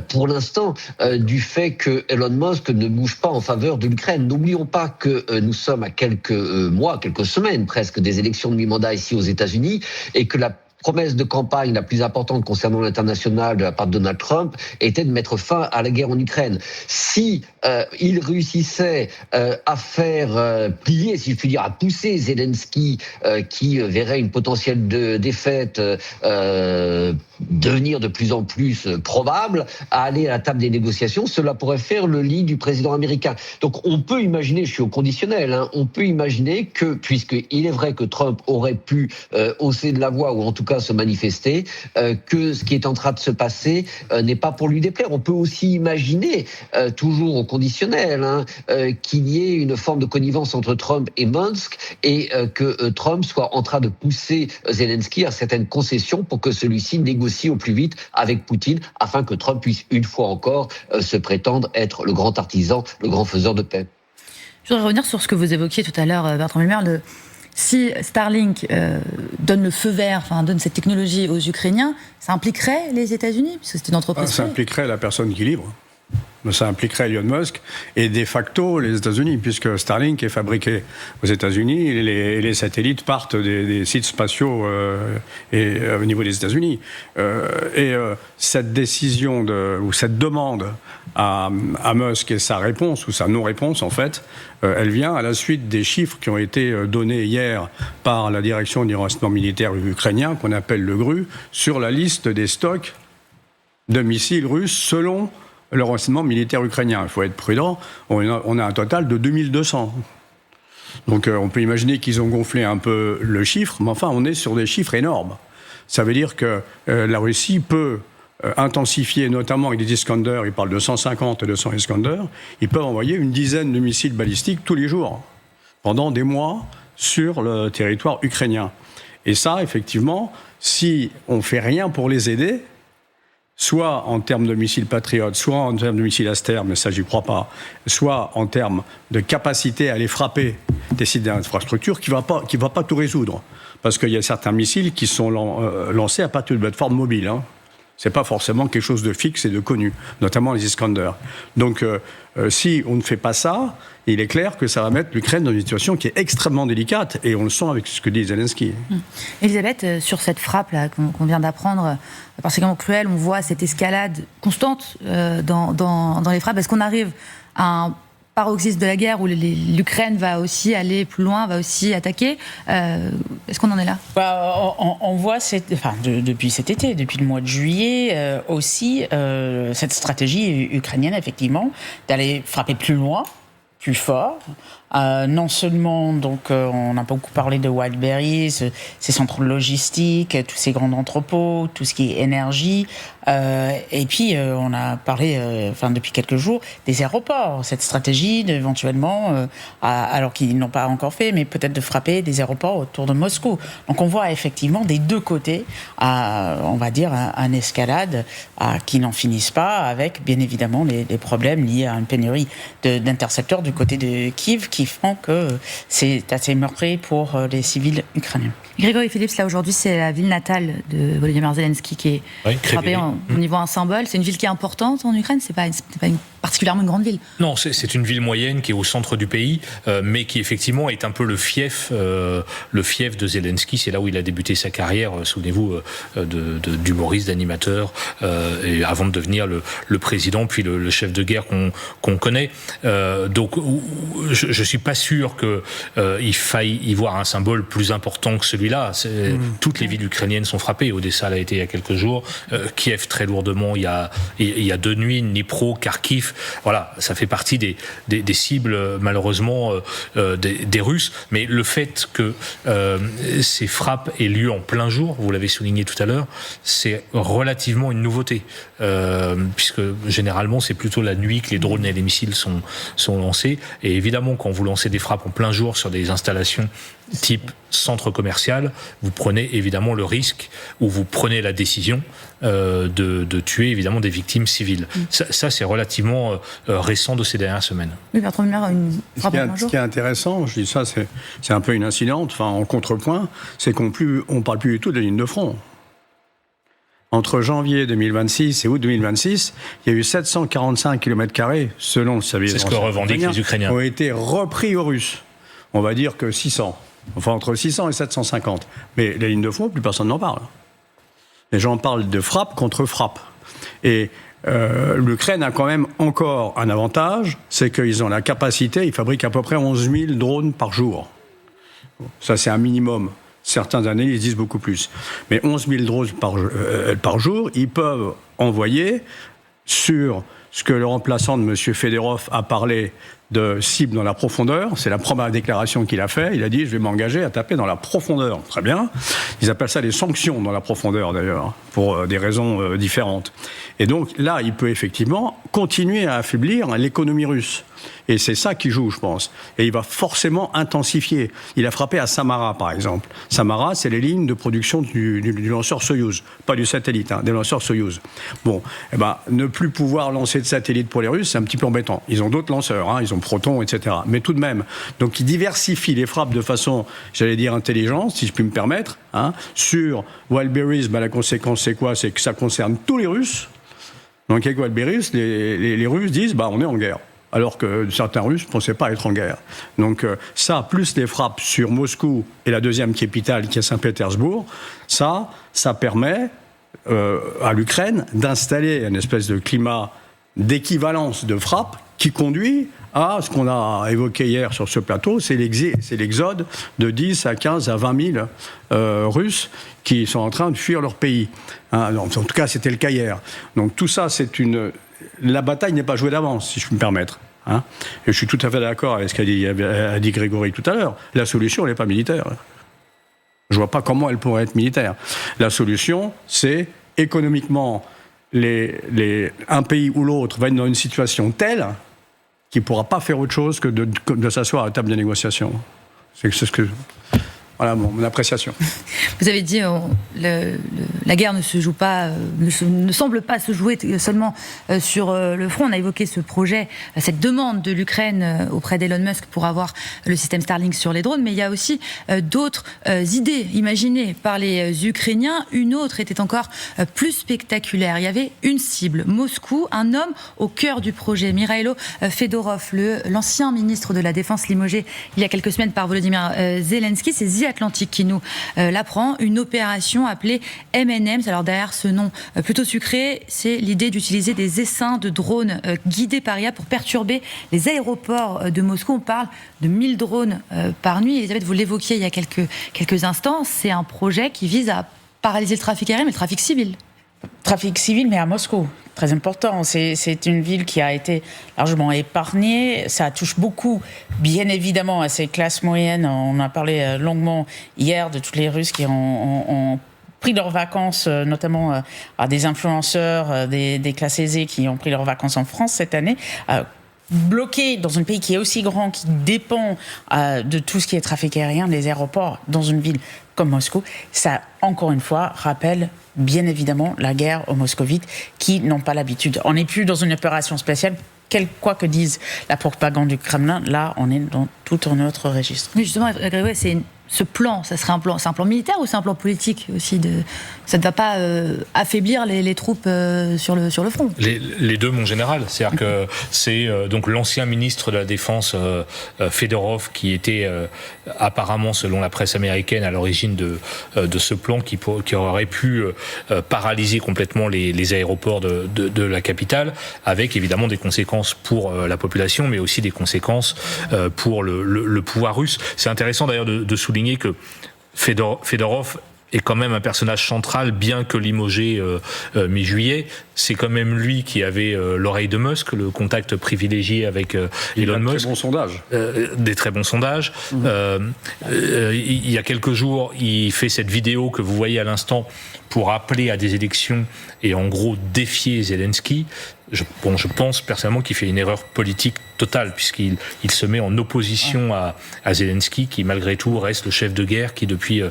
pour l'instant du fait que Elon Musk ne bouge pas en faveur de l'Ukraine. N'oublions pas que nous sommes à quelques mois, quelques semaines presque des élections de mi-mandat ici aux États-Unis et que la promesse de campagne la plus importante concernant l'international de la part de Donald Trump était de mettre fin à la guerre en Ukraine. Si il réussissait à faire plier, si je puis dire, à pousser Zelensky, qui verrait une potentielle défaite devenir de plus en plus probable, à aller à la table des négociations, cela pourrait faire le lit du président américain. Donc on peut imaginer, je suis au conditionnel, on peut imaginer que, puisqu'il est vrai que Trump aurait pu hausser de la voix, ou en tout cas se manifester, que ce qui est en train de se passer n'est pas pour lui déplaire. On peut aussi imaginer, toujours au conditionnel, qu'il y ait une forme de connivence entre Trump et Musk et que Trump soit en train de pousser Zelensky à certaines concessions pour que celui-ci négocie au plus vite avec Poutine afin que Trump puisse une fois encore se prétendre être le grand artisan, le grand faiseur de paix. Je voudrais revenir sur ce que vous évoquiez tout à l'heure, Bertrand Mulmer. Si Starlink donne le feu vert, donne cette technologie aux Ukrainiens, ça impliquerait les États-Unis, puisque c'est une entreprise. Ça impliquerait la personne qui livre. Ça impliquerait Elon Musk et de facto les États-Unis, puisque Starlink est fabriqué aux États-Unis et les satellites partent des sites spatiaux au niveau des États-Unis. Cette décision ou cette demande à Musk et sa réponse, ou sa non-réponse en fait, elle vient à la suite des chiffres qui ont été donnés hier par la direction du renseignement militaire ukrainien, qu'on appelle le GRU, sur la liste des stocks de missiles russes selon le renseignement militaire ukrainien. Il faut être prudent, on a un total de 2200. Donc on peut imaginer qu'ils ont gonflé un peu le chiffre, mais enfin on est sur des chiffres énormes. Ça veut dire que la Russie peut intensifier, notamment avec des Iskander, ils parlent de 150 et 200 Iskander, ils peuvent envoyer une dizaine de missiles balistiques tous les jours, pendant des mois, sur le territoire ukrainien. Et ça, effectivement, si on ne fait rien pour les aider, soit en termes de missiles Patriot, soit en termes de missiles Aster, mais ça, j'y crois pas, soit en termes de capacité à aller frapper des sites d'infrastructure, qui va pas tout résoudre. Parce qu'il y a certains missiles qui sont lancés à partir de plateformes mobiles. C'est pas forcément quelque chose de fixe et de connu, notamment les Iskander. Donc, si on ne fait pas ça, il est clair que ça va mettre l'Ukraine dans une situation qui est extrêmement délicate, et on le sent avec ce que dit Zelensky. Elisabeth, sur cette frappe là qu'on vient d'apprendre, particulièrement cruelle, on voit cette escalade constante dans les frappes. Est-ce qu'on arrive à un paroxysme de la guerre où l'Ukraine va aussi aller plus loin, va aussi attaquer? Est-ce qu'on en est là? On voit depuis cet été, depuis le mois de juillet aussi, cette stratégie ukrainienne, effectivement, d'aller frapper plus loin, plus fort. Non seulement, donc, on a beaucoup parlé de Wildberries, ces centres logistiques, tous ces grands entrepôts, tout ce qui est énergie, et puis on a parlé, depuis quelques jours, des aéroports. Cette stratégie d'éventuellement, alors qu'ils n'ont pas encore fait, mais peut-être de frapper des aéroports autour de Moscou. Donc on voit effectivement des deux côtés, on va dire, un escalade qui n'en finissent pas, avec bien évidemment les problèmes liés à une pénurie d'intercepteurs du côté de Kiev, qui font que c'est assez meurtrier pour les civils ukrainiens. Grégory Phillips, là aujourd'hui, c'est la ville natale de Volodymyr Zelensky qui est frappée au niveau un symbole. C'est une ville qui est importante en Ukraine, c'est pas particulièrement une grande ville. Non, c'est une ville moyenne qui est au centre du pays, mais qui effectivement est un peu le fief de Zelensky. C'est là où il a débuté sa carrière, souvenez-vous, d'humoriste, d'animateur, et avant de devenir le président, puis le chef de guerre qu'on connaît. Donc, je suis pas sûr qu'il faille y voir un symbole plus important que celui-là. Toutes les villes ukrainiennes sont frappées. Odessa l'a été il y a quelques jours. Kiev très lourdement il y a 2 nuits. Dnipro, Kharkiv. Voilà, ça fait partie des cibles malheureusement des Russes. Mais le fait que ces frappes aient lieu en plein jour, vous l'avez souligné tout à l'heure, c'est relativement une nouveauté, puisque généralement c'est plutôt la nuit que les drones et les missiles sont lancés. Et évidemment, quand vous lancez des frappes en plein jour sur des installations type centre commercial, vous prenez évidemment le risque, ou vous prenez la décision de tuer évidemment des victimes civiles. Ça c'est relativement récent de ces dernières semaines. Oui, Bertrand Müller, une frappe en plein jour. Ce qui est intéressant, je dis ça, c'est un peu une incidente, en contrepoint, c'est qu'on parle plus du tout de ligne de front. Entre janvier 2026 et août 2026, il y a eu 745 km², selon le service. C'est ce que revendiquent les Ukrainiens. Ont été repris aux Russes. On va dire que 600. Enfin, entre 600 et 750. Mais les lignes de front, plus personne n'en parle. Les gens parlent de frappe contre frappe. Et l'Ukraine a quand même encore un avantage, c'est qu'ils ont la capacité, ils fabriquent à peu près 11 000 drones par jour. Ça, c'est un minimum. Certaines années, ils disent beaucoup plus. Mais 11 000 drones par jour, ils peuvent envoyer sur ce que le remplaçant de M. Fedorov a parlé de cible dans la profondeur. C'est la première déclaration qu'il a fait. Il a dit « je vais m'engager à taper dans la profondeur ». Très bien. Ils appellent ça des sanctions dans la profondeur, d'ailleurs, pour des raisons différentes. Et donc là, il peut effectivement continuer à affaiblir l'économie russe. Et c'est ça qui joue, je pense. Et il va forcément intensifier. Il a frappé à Samara, par exemple. Samara, c'est les lignes de production du lanceur Soyouz. Pas du satellite, des lanceurs Soyouz. Bon, ne plus pouvoir lancer de satellite pour les Russes, c'est un petit peu embêtant. Ils ont d'autres lanceurs, ils ont Proton, etc. Mais tout de même, donc ils diversifient les frappes de façon, j'allais dire, intelligente, si je puis me permettre. Sur Wildberries, la conséquence, c'est quoi? C'est que ça concerne tous les Russes. Donc avec Wildberries, les Russes disent, on est en guerre. Alors que certains Russes ne pensaient pas être en guerre. Donc ça, plus les frappes sur Moscou et la deuxième capitale, qui est Saint-Pétersbourg, ça permet à l'Ukraine d'installer une espèce de climat d'équivalence de frappe qui conduit à ce qu'on a évoqué hier sur ce plateau, c'est l'exode de 10 à 15 à 20 000 Russes qui sont en train de fuir leur pays. En tout cas, c'était le cas hier. Donc tout ça, la bataille n'est pas jouée d'avance, si je puis me permettre. Et je suis tout à fait d'accord avec ce qu'a dit Grégory tout à l'heure. La solution, elle n'est pas militaire. Je ne vois pas comment elle pourrait être militaire. La solution, c'est économiquement, un pays ou l'autre va être dans une situation telle qu'il ne pourra pas faire autre chose que de s'asseoir à la table de négociation. C'est ce que... Voilà mon appréciation. Vous avez dit la guerre ne se joue pas, ne semble pas se jouer seulement sur le front. On a évoqué ce projet, cette demande de l'Ukraine auprès d'Elon Musk pour avoir le système Starlink sur les drones, mais il y a aussi d'autres idées imaginées par les Ukrainiens. Une autre était encore plus spectaculaire. Il y avait une cible, Moscou, un homme au cœur du projet, Mikhailo Fedorov, l'ancien ministre de la Défense limogé il y a quelques semaines par Volodymyr Zelensky. C'est Atlantique qui nous l'apprend, une opération appelée M&M's. Alors derrière ce nom plutôt sucré, c'est l'idée d'utiliser des essaims de drones guidés par IA pour perturber les aéroports de Moscou. On parle de 1000 drones par nuit. Elisabeth, vous l'évoquiez il y a quelques instants, c'est un projet qui vise à paralyser le trafic aérien, mais le trafic civil. Trafic civil, mais à Moscou. Très important. C'est une ville qui a été largement épargnée. Ça touche beaucoup, bien évidemment, à ces classes moyennes. On a parlé longuement hier de tous les Russes qui ont pris leurs vacances, notamment à des influenceurs, des classes aisées qui ont pris leurs vacances en France cette année. Bloqué dans un pays qui est aussi grand, qui dépend de tout ce qui est trafic aérien, les aéroports, dans une ville comme Moscou, ça, encore une fois, rappelle bien évidemment la guerre aux moscovites qui n'ont pas l'habitude. On n'est plus dans une opération spéciale, quoi que dise la propagande du Kremlin, là, on est dans tout un autre registre. Oui, justement, ce plan, ça serait c'est un plan militaire ou c'est un plan politique aussi ça ne va pas affaiblir les troupes sur le front. Les deux, mon général. C'est-à-dire que c'est donc l'ancien ministre de la Défense, Fedorov, qui était apparemment, selon la presse américaine, à l'origine de ce plan qui aurait pu paralyser complètement les aéroports de la capitale, avec évidemment des conséquences pour la population, mais aussi des conséquences pour le pouvoir russe. C'est intéressant d'ailleurs de souligner que Fedorov est quand même un personnage central, bien que limogé mi-juillet. C'est quand même lui qui avait l'oreille de Musk, le contact privilégié avec Elon Musk. Très bons sondages. Des très bons sondages. Il y a quelques jours, il fait cette vidéo que vous voyez à l'instant pour appeler à des élections et en gros défier Zelensky. Je pense personnellement qu'il fait une erreur politique totale, puisqu'il se met en opposition à Zelensky, qui malgré tout reste le chef de guerre qui depuis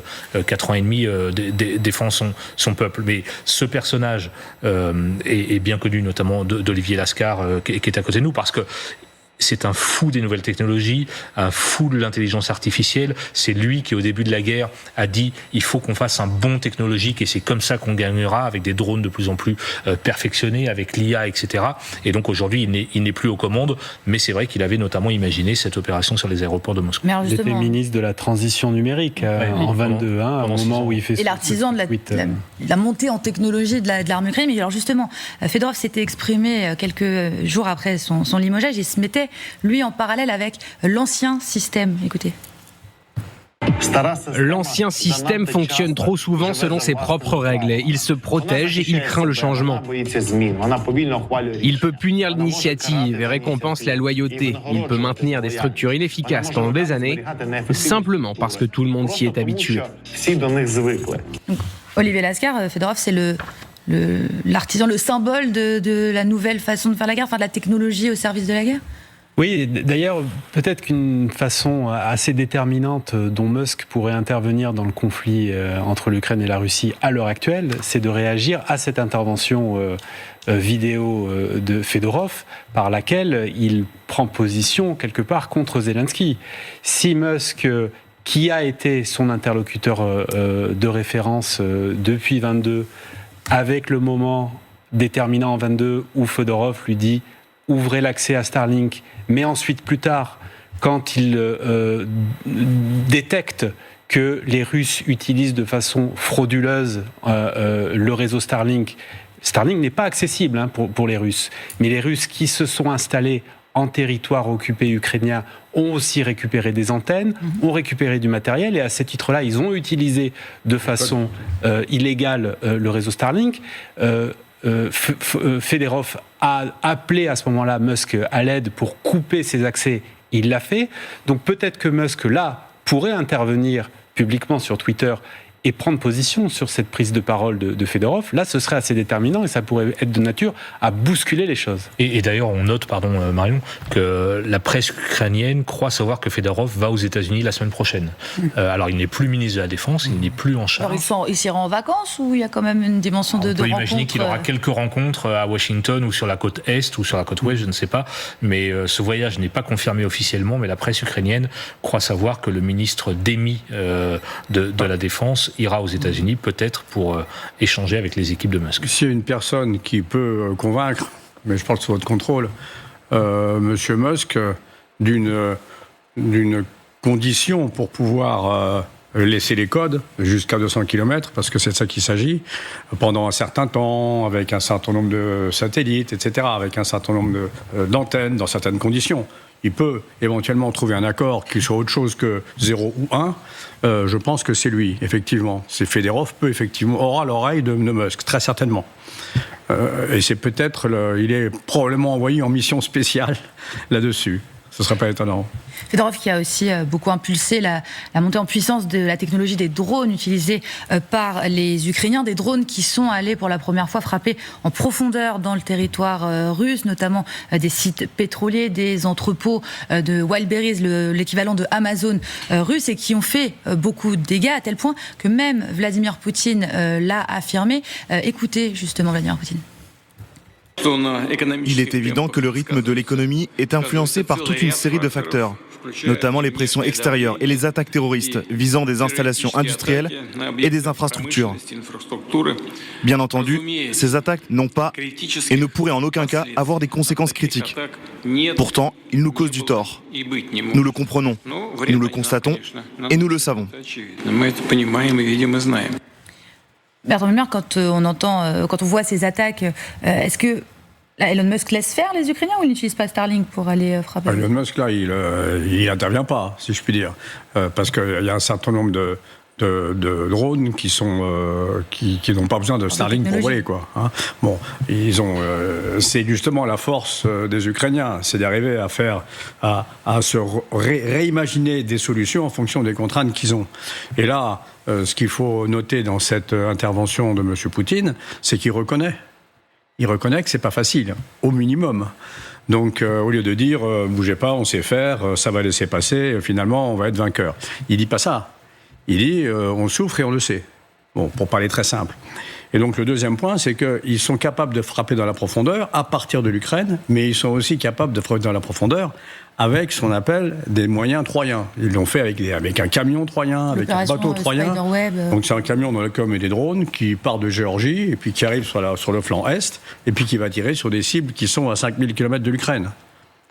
4 ans et demi défend son peuple. Mais ce personnage est bien connu, notamment d'Olivier Lascar, qui est à côté de nous, parce que c'est un fou des nouvelles technologies, un fou de l'intelligence artificielle. C'est lui qui, au début de la guerre, a dit il faut qu'on fasse un bond technologique et c'est comme ça qu'on gagnera, avec des drones de plus en plus perfectionnés, avec l'IA, etc. Et donc aujourd'hui, il n'est plus aux commandes, mais c'est vrai qu'il avait notamment imaginé cette opération sur les aéroports de Moscou. Il était ministre de la transition numérique en 22, au moment où il fait... Et l'artisan de la montée en technologie de l'arme ukrainienne. Mais alors justement, Fedorov s'était exprimé quelques jours après son limogeage et se mettait lui en parallèle avec l'ancien système. Écoutez. L'ancien système fonctionne trop souvent selon ses propres règles. Il se protège et il craint le changement. Il peut punir l'initiative et récompense la loyauté. Il peut maintenir des structures inefficaces pendant des années, simplement parce que tout le monde s'y est habitué. Donc, Olivier Lascar, Fedorov, c'est l'artisan, le symbole de la nouvelle façon de faire la guerre, enfin de la technologie au service de la guerre ? Oui, d'ailleurs, peut-être qu'une façon assez déterminante dont Musk pourrait intervenir dans le conflit entre l'Ukraine et la Russie à l'heure actuelle, c'est de réagir à cette intervention vidéo de Fedorov, par laquelle il prend position quelque part contre Zelensky. Si Musk, qui a été son interlocuteur de référence depuis 22, avec le moment déterminant en 22 où Fedorov lui dit ouvrez l'accès à Starlink, mais ensuite plus tard, quand il détecte que les Russes utilisent de façon frauduleuse le réseau Starlink, Starlink n'est pas accessible pour les Russes, mais les Russes qui se sont installés en territoire occupé ukrainien ont aussi récupéré des antennes, ont récupéré du matériel, et à ce titre-là, ils ont utilisé de façon illégale le réseau Starlink. Fedorov a appelé à ce moment-là Musk à l'aide pour couper ses accès. Il l'a fait. Donc peut-être que Musk, là, pourrait intervenir publiquement sur Twitter et prendre position sur cette prise de parole de Fedorov. Là, ce serait assez déterminant et ça pourrait être de nature à bousculer les choses. Et d'ailleurs, on note, Marion, que la presse ukrainienne croit savoir que Fedorov va aux États-Unis la semaine prochaine. Alors, il n'est plus ministre de la Défense, il n'est plus en charge. Alors, il s'ira en vacances ou il y a quand même une dimension de rencontre? On peut imaginer qu'il aura quelques rencontres à Washington ou sur la côte Est ou sur la côte Ouest, je ne sais pas. Mais ce voyage n'est pas confirmé officiellement, mais la presse ukrainienne croit savoir que le ministre démis de la Défense ira aux États-Unis, peut-être pour échanger avec les équipes de Musk. S'il y a une personne qui peut convaincre, mais je parle sous votre contrôle, Monsieur Musk, d'une condition pour pouvoir laisser les codes jusqu'à 200 km, parce que c'est de ça qu'il s'agit, pendant un certain temps, avec un certain nombre de satellites, etc., avec un certain nombre d'antennes, dans certaines conditions. Il peut éventuellement trouver un accord qui soit autre chose que 0 ou 1. Je pense que c'est lui, effectivement. C'est Fedorov aura l'oreille de Musk, très certainement. Et c'est peut-être, il est probablement envoyé en mission spéciale là-dessus. Ce ne serait pas étonnant. Fedorov qui a aussi beaucoup impulsé la montée en puissance de la technologie des drones utilisés par les Ukrainiens, des drones qui sont allés pour la première fois frapper en profondeur dans le territoire russe, notamment des sites pétroliers, des entrepôts de Wildberries, l'équivalent de Amazon russe, et qui ont fait beaucoup de dégâts, à tel point que même Vladimir Poutine l'a affirmé. Écoutez justement Vladimir Poutine. Il est évident que le rythme de l'économie est influencé par toute une série de facteurs, notamment les pressions extérieures et les attaques terroristes visant des installations industrielles et des infrastructures. Bien entendu, ces attaques n'ont pas et ne pourraient en aucun cas avoir des conséquences critiques. Pourtant, ils nous causent du tort. Nous le comprenons, nous le constatons et nous le savons. Bertrand Bellemare, quand on voit ces attaques, est-ce que Elon Musk laisse faire les Ukrainiens ou il n'utilise pas Starlink pour aller frapper? Elon Musk, là, il n'intervient pas, si je puis dire, parce qu'il y a un certain nombre de drones qui n'ont pas besoin de Starlink pour voler, quoi. Hein. Bon, c'est justement la force des Ukrainiens, c'est d'arriver à se réimaginer des solutions en fonction des contraintes qu'ils ont. Et là, ce qu'il faut noter dans cette intervention de M. Poutine, c'est qu'il reconnaît. Il reconnaît que c'est pas facile, au minimum. Donc, au lieu de dire bougez pas, on sait faire, ça va laisser passer, finalement, on va être vainqueur. Il dit pas ça. Il dit on souffre et on le sait. Bon, pour parler très simple. Et donc, le deuxième point, c'est qu'ils sont capables de frapper dans la profondeur à partir de l'Ukraine, mais ils sont aussi capables de frapper dans la profondeur avec ce qu'on appelle des moyens troyens. Ils l'ont fait avec un camion troyen, avec un bateau troyen. Donc c'est un camion dans lequel on met des drones qui part de Géorgie et puis qui arrive sur le flanc est et puis qui va tirer sur des cibles qui sont à 5000 km de l'Ukraine.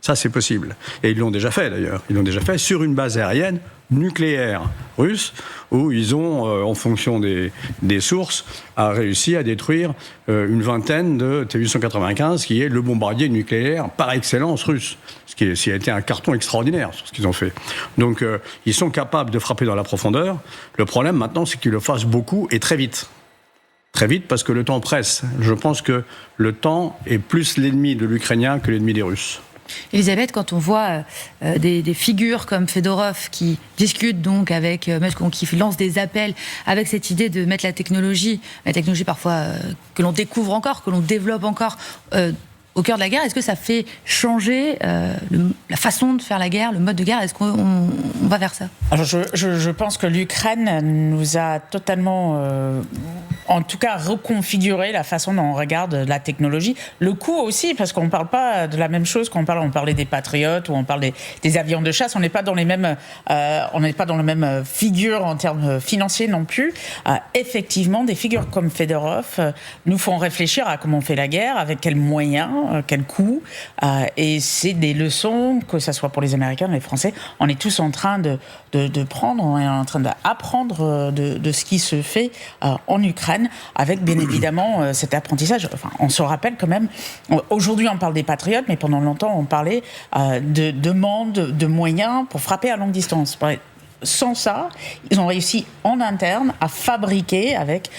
Ça, c'est possible. Et ils l'ont déjà fait, d'ailleurs. Ils l'ont déjà fait sur une base aérienne nucléaire russe, où ils ont, en fonction des sources, réussi à détruire une vingtaine de T-895, qui est le bombardier nucléaire par excellence russe. Ce qui a été un carton extraordinaire sur ce qu'ils ont fait. Donc, ils sont capables de frapper dans la profondeur. Le problème, maintenant, c'est qu'ils le fassent beaucoup et très vite. Très vite, parce que le temps presse. Je pense que le temps est plus l'ennemi de l'Ukrainien que l'ennemi des Russes. Elisabeth, quand on voit des figures comme Fedorov qui discutent donc avec Musk, qui lancent des appels avec cette idée de mettre la technologie parfois que l'on découvre encore, que l'on développe encore au cœur de la guerre, est-ce que ça fait changer la façon de faire la guerre, le mode de guerre? Est-ce qu'on va vers ça? Alors je pense que l'Ukraine nous a totalement, en tout cas, reconfiguré la façon dont on regarde la technologie. Le coût aussi, parce qu'on ne parle pas de la même chose quand on parlait des Patriotes ou on parle des avions de chasse. On n'est pas dans les mêmes, figures en termes financiers non plus. Effectivement, des figures comme Fedorov nous font réfléchir à comment on fait la guerre, avec quels moyens, quel coût, et c'est des leçons, que ce soit pour les Américains, les Français, on est tous en train de prendre, on est en train d'apprendre de ce qui se fait en Ukraine, avec bien évidemment cet apprentissage. Enfin, on se rappelle quand même, aujourd'hui on parle des Patriotes, mais pendant longtemps on parlait de demande de moyens pour frapper à longue distance. Sans ça, ils ont réussi en interne à fabriquer, avec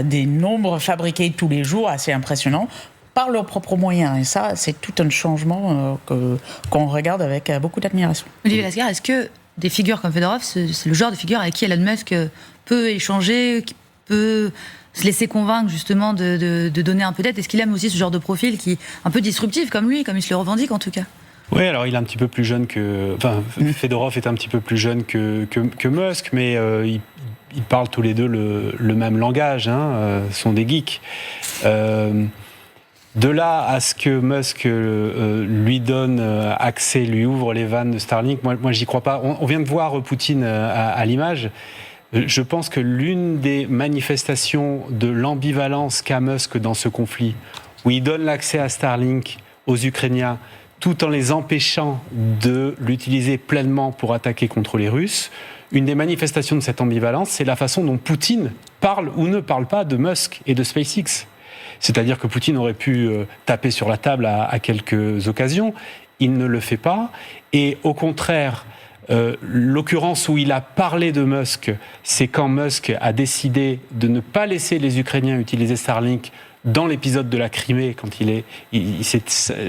des nombres fabriqués tous les jours assez impressionnants, par leurs propres moyens. Et ça, c'est tout un changement qu'on regarde avec beaucoup d'admiration. Olivier Lascar, est-ce que des figures comme Fedorov, c'est le genre de figure avec qui Elon Musk peut échanger, qui peut se laisser convaincre justement de donner un peu d'aide? Est-ce qu'il aime aussi ce genre de profil qui est un peu disruptif comme lui, comme il se le revendique en tout cas? Oui, alors il est un petit peu plus jeune que... Enfin, Fedorov est un petit peu plus jeune que Musk, mais ils parlent tous les deux le même langage, sont des geeks. De là à ce que Musk lui donne accès, lui ouvre les vannes de Starlink, moi j'y crois pas. On vient de voir Poutine à l'image. Je pense que l'une des manifestations de l'ambivalence qu'a Musk dans ce conflit, où il donne l'accès à Starlink aux Ukrainiens, tout en les empêchant de l'utiliser pleinement pour attaquer contre les Russes, une des manifestations de cette ambivalence, c'est la façon dont Poutine parle ou ne parle pas de Musk et de SpaceX. C'est-à-dire que Poutine aurait pu taper sur la table à quelques occasions, il ne le fait pas, et au contraire, l'occurrence où il a parlé de Musk, c'est quand Musk a décidé de ne pas laisser les Ukrainiens utiliser Starlink dans l'épisode de la Crimée, quand il s'est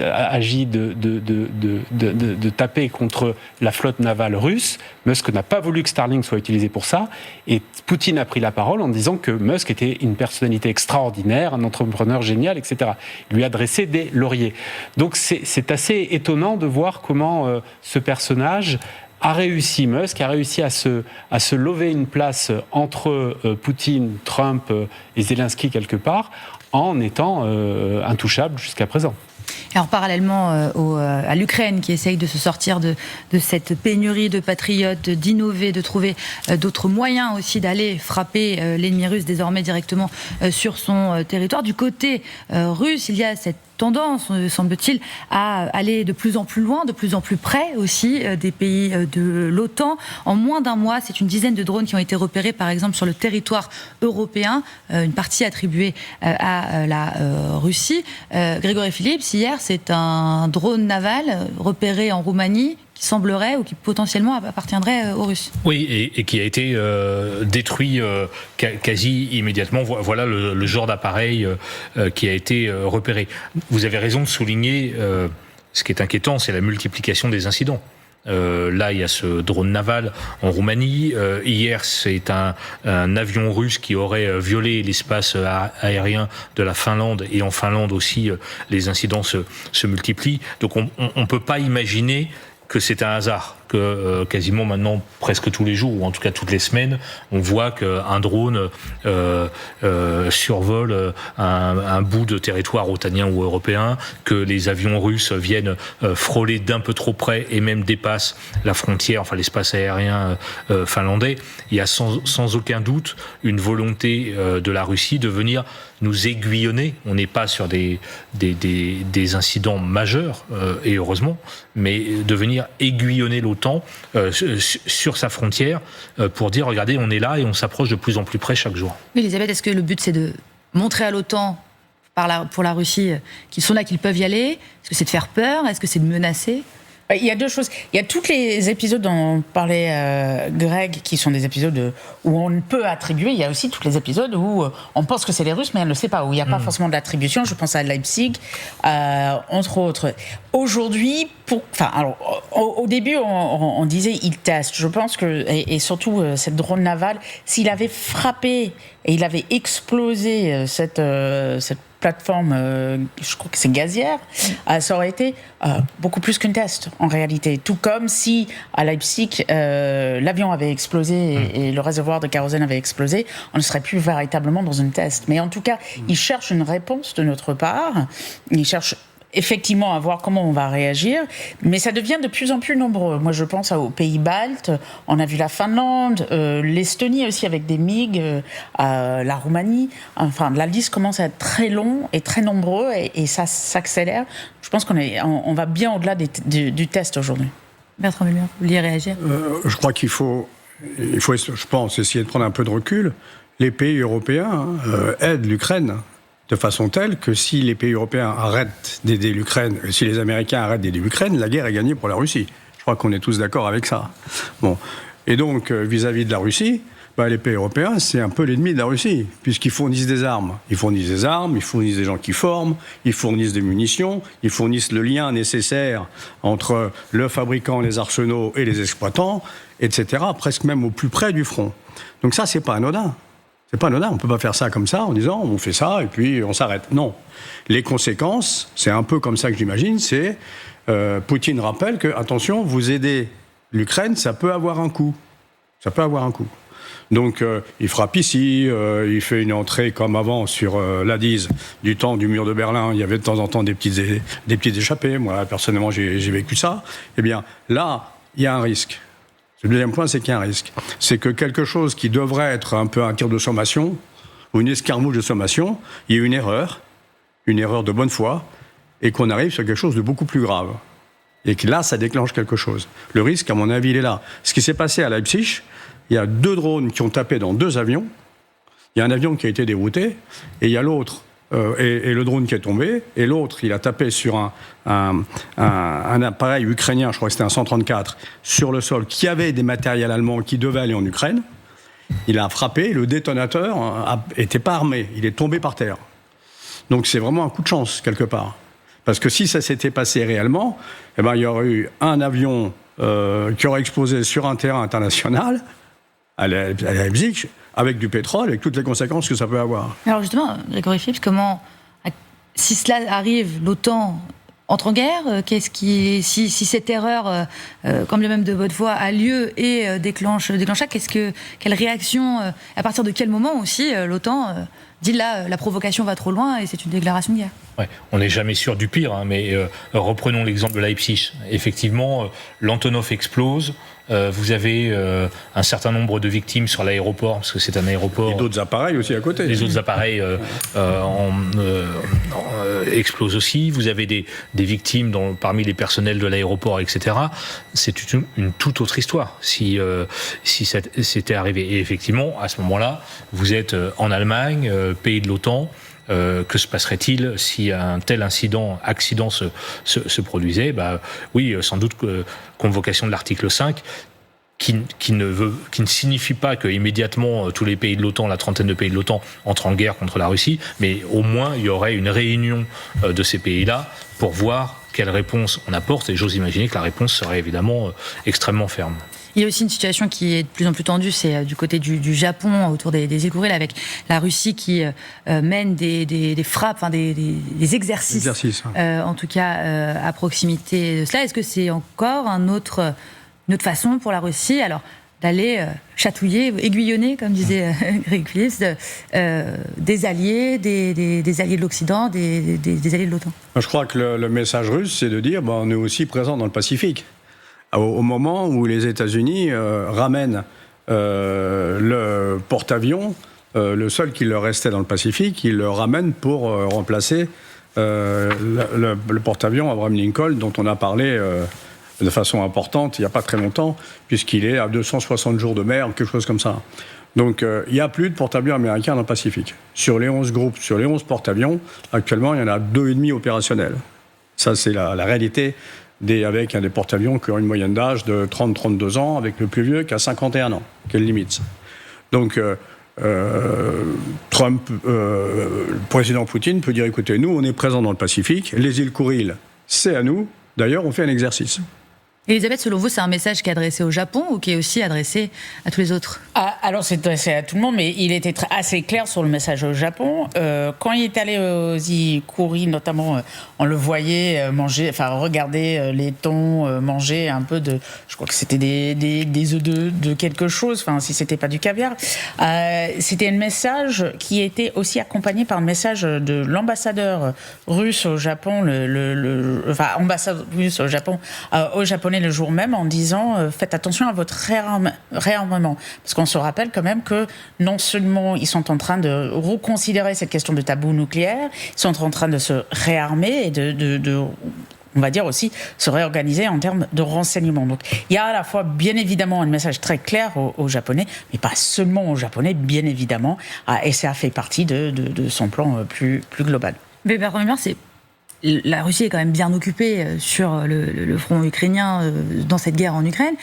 agi de taper contre la flotte navale russe. Musk n'a pas voulu que Starlink soit utilisé pour ça, et Poutine a pris la parole en disant que Musk était une personnalité extraordinaire, un entrepreneur génial, etc. Il lui a dressé des lauriers. Donc c'est assez étonnant de voir comment ce personnage Musk a réussi à se lever une place entre Poutine, Trump et Zelensky quelque part, en étant intouchable jusqu'à présent. Alors parallèlement à l'Ukraine qui essaye de se sortir de cette pénurie de patriotes, d'innover, de trouver d'autres moyens aussi d'aller frapper l'ennemi russe désormais directement sur son territoire. Du côté russe, il y a cette tendance, semble-t-il, à aller de plus en plus loin, de plus en plus près aussi des pays de l'OTAN. En moins d'un mois, c'est une dizaine de drones qui ont été repérés, par exemple, sur le territoire européen, une partie attribuée à la Russie. Grégory Phillips, hier, c'est un drone naval repéré en Roumanie qui semblerait ou qui potentiellement appartiendrait aux Russes. Oui, et qui a été détruit quasi immédiatement. Voilà le genre d'appareil qui a été repéré. Vous avez raison de souligner, ce qui est inquiétant, c'est la multiplication des incidents. Là, il y a ce drone naval en Roumanie. Hier, c'est un avion russe qui aurait violé l'espace aérien de la Finlande. Et en Finlande aussi, les incidents se multiplient. Donc, on ne peut pas imaginer que c'est un hasard, que quasiment maintenant, presque tous les jours, ou en tout cas toutes les semaines, on voit qu'un drone survole un bout de territoire otanien ou européen, que les avions russes viennent frôler d'un peu trop près et même dépassent la frontière, enfin l'espace aérien finlandais. Il y a sans aucun doute une volonté de la Russie de venir nous aiguillonner. On n'est pas sur des incidents majeurs, et heureusement, mais de venir aiguillonner l'OTAN sur sa frontière pour dire, regardez, on est là et on s'approche de plus en plus près chaque jour. Oui, Elisabeth, est-ce que le but c'est de montrer à l'OTAN, pour la Russie, qu'ils sont là, qu'ils peuvent y aller? Est-ce que c'est de faire peur? Est-ce que c'est de menacer? Il y a deux choses. Il y a tous les épisodes dont parlait Greg, qui sont des épisodes où on peut attribuer. Il y a aussi tous les épisodes où on pense que c'est les Russes, mais on ne le sait pas, où il n'y a pas forcément d'attribution. Je pense à Leipzig, entre autres. Aujourd'hui, au début, on disait il teste. Je pense que, et surtout cette drone navale, s'il avait frappé et il avait explosé cette plateforme, je crois que c'est gazière, ça aurait été beaucoup plus qu'un test en réalité. Tout comme si à Leipzig l'avion avait explosé et le réservoir de kérosène avait explosé, on ne serait plus véritablement dans un test. Mais en tout cas, ils cherchent une réponse de notre part. Ils cherchent effectivement à voir comment on va réagir, mais ça devient de plus en plus nombreux. Moi, je pense aux pays baltes, on a vu la Finlande, l'Estonie aussi avec des MiG, la Roumanie. Enfin, la liste commence à être très longue et très nombreux, et ça s'accélère. Je pense qu'on va bien au-delà du test aujourd'hui. Bertrand Mullier, vous vouliez réagir? Je crois qu'il faut, je pense, essayer de prendre un peu de recul. Les pays européens aident l'Ukraine de façon telle que si les pays européens arrêtent d'aider l'Ukraine, si les Américains arrêtent d'aider l'Ukraine, la guerre est gagnée pour la Russie. Je crois qu'on est tous d'accord avec ça. Bon. Et donc, vis-à-vis de la Russie, les pays européens, c'est un peu l'ennemi de la Russie, puisqu'ils fournissent des armes. Ils fournissent des armes, ils fournissent des gens qui forment, ils fournissent des munitions, ils fournissent le lien nécessaire entre le fabricant, les arsenaux et les exploitants, etc., presque même au plus près du front. Donc ça, c'est pas anodin. C'est pas anodin. On peut pas faire ça comme ça en disant on fait ça et puis on s'arrête. Non. Les conséquences, c'est un peu comme ça que j'imagine, c'est Poutine rappelle que, attention, vous aidez l'Ukraine, ça peut avoir un coût. Ça peut avoir un coût. Donc, il frappe ici, il fait une entrée comme avant sur l'A10 du temps du mur de Berlin. Il y avait de temps en temps des petites échappées. Moi, personnellement, j'ai vécu ça. Eh bien, là, il y a un risque. Le deuxième point, c'est qu'il y a un risque. C'est que quelque chose qui devrait être un peu un tir de sommation, ou une escarmouche de sommation, il y a une erreur de bonne foi, et qu'on arrive sur quelque chose de beaucoup plus grave. Et que là, ça déclenche quelque chose. Le risque, à mon avis, il est là. Ce qui s'est passé à Leipzig, il y a 2 drones qui ont tapé dans 2 avions. Il y a un avion qui a été dérouté, et il y a l'autre, et le drone qui est tombé, et l'autre, il a tapé sur un appareil ukrainien, je crois que c'était un 134, sur le sol, qui avait des matériels allemands qui devaient aller en Ukraine. Il a frappé, le détonateur n'était pas armé, il est tombé par terre. Donc c'est vraiment un coup de chance, quelque part. Parce que si ça s'était passé réellement, eh ben, il y aurait eu un avion qui aurait explosé sur un terrain international, à Leipzig, avec du pétrole, avec toutes les conséquences que ça peut avoir. Alors justement, Grégory Phillips, si cela arrive, l'OTAN entre en guerre, si cette erreur, comme le même de votre voix, a lieu et déclenche ça, quelle réaction, à partir de quel moment aussi l'OTAN dit là, la provocation va trop loin et c'est une déclaration de guerre? Ouais, on n'est jamais sûr du pire, mais reprenons l'exemple de Leipzig. Effectivement, l'Antonov explose. Vous avez un certain nombre de victimes sur l'aéroport, parce que c'est un aéroport... Et d'autres appareils aussi à côté. Les autres appareils explosent aussi. Vous avez des victimes parmi les personnels de l'aéroport, etc. C'est une toute autre histoire si c'était arrivé. Et effectivement, à ce moment-là, vous êtes en Allemagne, pays de l'OTAN. Que se passerait-il si un tel accident se produisait? Oui, sans doute convocation de l'article 5 qui ne signifie pas que immédiatement tous les pays de l'OTAN, la trentaine de pays de l'OTAN entrent en guerre contre la Russie, mais au moins il y aurait une réunion de ces pays-là pour voir quelle réponse on apporte, et j'ose imaginer que la réponse serait évidemment extrêmement ferme. Il y a aussi une situation qui est de plus en plus tendue, c'est du côté du Japon, autour des îles Kuriles, avec la Russie qui mène des frappes, des exercices, en tout cas à proximité de cela. Est-ce que c'est encore une autre façon pour la Russie d'aller chatouiller, aiguillonner, comme disait Greg Phillips, des alliés, des alliés de l'Occident, des alliés de l'OTAN? Je crois que le message russe, c'est de dire on est aussi présent dans le Pacifique. Au moment où les États-Unis ramènent le porte-avions, le seul qui leur restait dans le Pacifique, ils le ramènent pour remplacer le porte-avions Abraham Lincoln, dont on a parlé de façon importante il n'y a pas très longtemps, puisqu'il est à 260 jours de mer, quelque chose comme ça. Donc il n'y a plus de porte-avions américains dans le Pacifique. Sur les 11 groupes, sur les 11 porte-avions, actuellement, il y en a 2,5 opérationnels. Ça, c'est la réalité. Avec des porte-avions qui ont une moyenne d'âge de 30-32 ans, avec le plus vieux qui a 51 ans. Quelle limite? Donc, Trump, le président Poutine peut dire, écoutez, nous, on est présents dans le Pacifique, les îles Kuriles, c'est à nous. D'ailleurs, on fait un exercice. Elisabeth, selon vous, c'est un message qui est adressé au Japon ou qui est aussi adressé à tous les autres? Alors, c'est adressé à tout le monde, mais il était assez clair sur le message au Japon. Quand il est allé aux îles Kuriles, notamment, on le voyait manger, regarder les thons, manger un peu de... Je crois que c'était des œufs de quelque chose, si c'était pas du caviar. C'était un message qui était aussi accompagné par le message de l'ambassadeur russe au Japon, ambassadeur russe au Japon, aux Japonais le jour même, en disant faites attention à votre réarmement, parce qu'on se rappelle quand même que non seulement ils sont en train de reconsidérer cette question de tabou nucléaire, ils sont en train de se réarmer et de on va dire aussi se réorganiser en termes de renseignement. Donc il y a à la fois bien évidemment un message très clair aux Japonais, mais pas seulement aux Japonais, bien évidemment, et ça fait partie de son plan plus global. Mais premièrement, c'est la Russie est quand même bien occupée sur le front ukrainien dans cette guerre en Ukraine.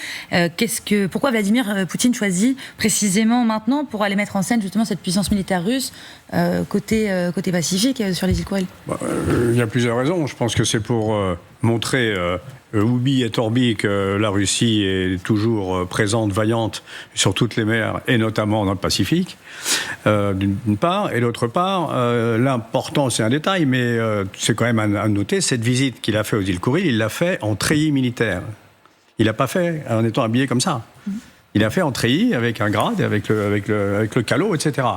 Pourquoi Vladimir Poutine choisit précisément maintenant pour aller mettre en scène justement cette puissance militaire russe côté Pacifique sur les îles Kouril? Il y a plusieurs raisons. Je pense que c'est pour montrer oubi et torbi que la Russie est toujours présente, vaillante sur toutes les mers et notamment dans le Pacifique, d'une part. Et d'autre part, l'important, c'est un détail, mais c'est quand même à noter, cette visite qu'il a fait aux îles Kouril, il l'a fait en treillis militaire. Il l'a pas fait en étant habillé comme ça. Il l'a fait en treillis, avec un grade, avec le calot, etc.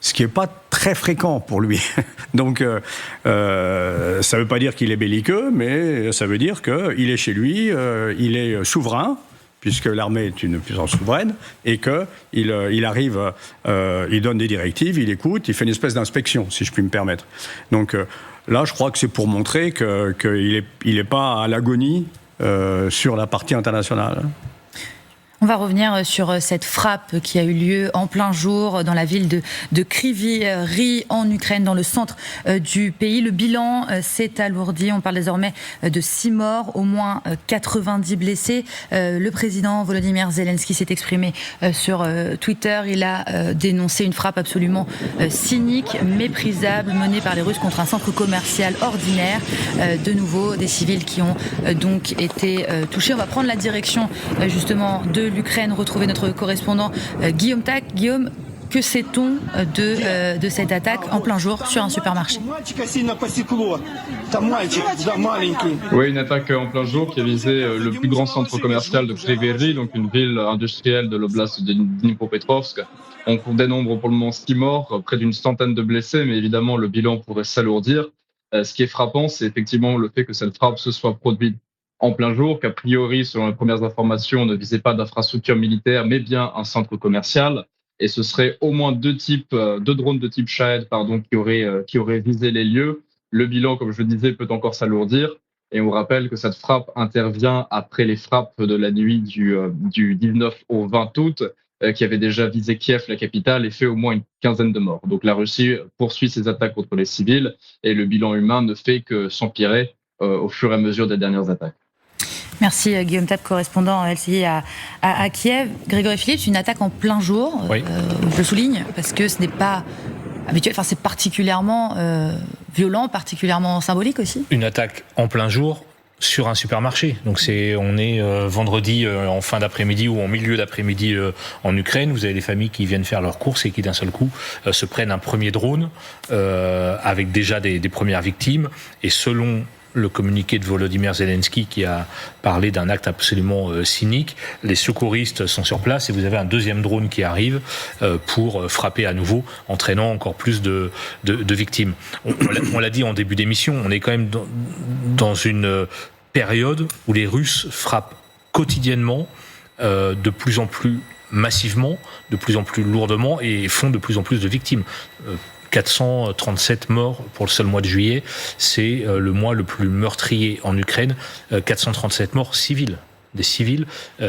Ce qui n'est pas très fréquent pour lui. Donc, ça ne veut pas dire qu'il est belliqueux, mais ça veut dire qu'il est chez lui, il est souverain, puisque l'armée est une puissance souveraine, et qu'il arrive, il donne des directives, il écoute, il fait une espèce d'inspection, si je puis me permettre. Donc là, je crois que c'est pour montrer qu'il n'est pas à l'agonie sur la partie internationale. On va revenir sur cette frappe qui a eu lieu en plein jour dans la ville de Kryvyi Rih en Ukraine, dans le centre du pays. Le bilan s'est alourdi. On parle désormais de 6 morts, au moins 90 blessés. Le président Volodymyr Zelensky s'est exprimé sur Twitter. Il a dénoncé une frappe absolument cynique, méprisable, menée par les Russes contre un centre commercial ordinaire. De nouveau, des civils qui ont donc été touchés. On va prendre la direction justement de l'Ukraine, retrouver notre correspondant Guillaume Tac. Guillaume, que sait-on de cette attaque en plein jour sur un supermarché? Oui, une attaque en plein jour qui a visé le plus grand centre commercial de Kryvyi Rih, donc une ville industrielle de l'oblast de Dnipropetrovsk. On dénombre pour le moment 6 morts, près d'une centaine de blessés, mais évidemment le bilan pourrait s'alourdir. Ce qui est frappant, c'est effectivement le fait que cette frappe se soit produite en plein jour, qu'a priori, selon les premières informations, ne visait pas d'infrastructure militaire, mais bien un centre commercial. Et ce serait au moins deux drones de type Shahed, qui auraient visé les lieux. Le bilan, comme je le disais, peut encore s'alourdir. Et on rappelle que cette frappe intervient après les frappes de la nuit du 19 au 20 août, qui avaient déjà visé Kiev, la capitale, et fait au moins une quinzaine de morts. Donc la Russie poursuit ses attaques contre les civils, et le bilan humain ne fait que s'empirer au fur et à mesure des dernières attaques. Merci Guillaume Tape, correspondant LCI à Kiev. Grégory Phillips, une attaque en plein jour, oui. Je le souligne, parce que ce n'est pas habituel, c'est particulièrement violent, particulièrement symbolique aussi. Une attaque en plein jour sur un supermarché. Donc on est vendredi en fin d'après-midi ou en milieu d'après-midi en Ukraine. Vous avez des familles qui viennent faire leurs courses et qui d'un seul coup se prennent un premier drone avec déjà des premières victimes. Et selon le communiqué de Volodymyr Zelensky qui a parlé d'un acte absolument cynique, les secouristes sont sur place et vous avez un deuxième drone qui arrive pour frapper à nouveau, entraînant encore plus de victimes. On l'a dit en début d'émission, on est quand même dans une période où les Russes frappent quotidiennement, de plus en plus massivement, de plus en plus lourdement et font de plus en plus de victimes. 437 morts pour le seul mois de juillet, c'est le mois le plus meurtrier en Ukraine, 437 morts civiles. Des civils,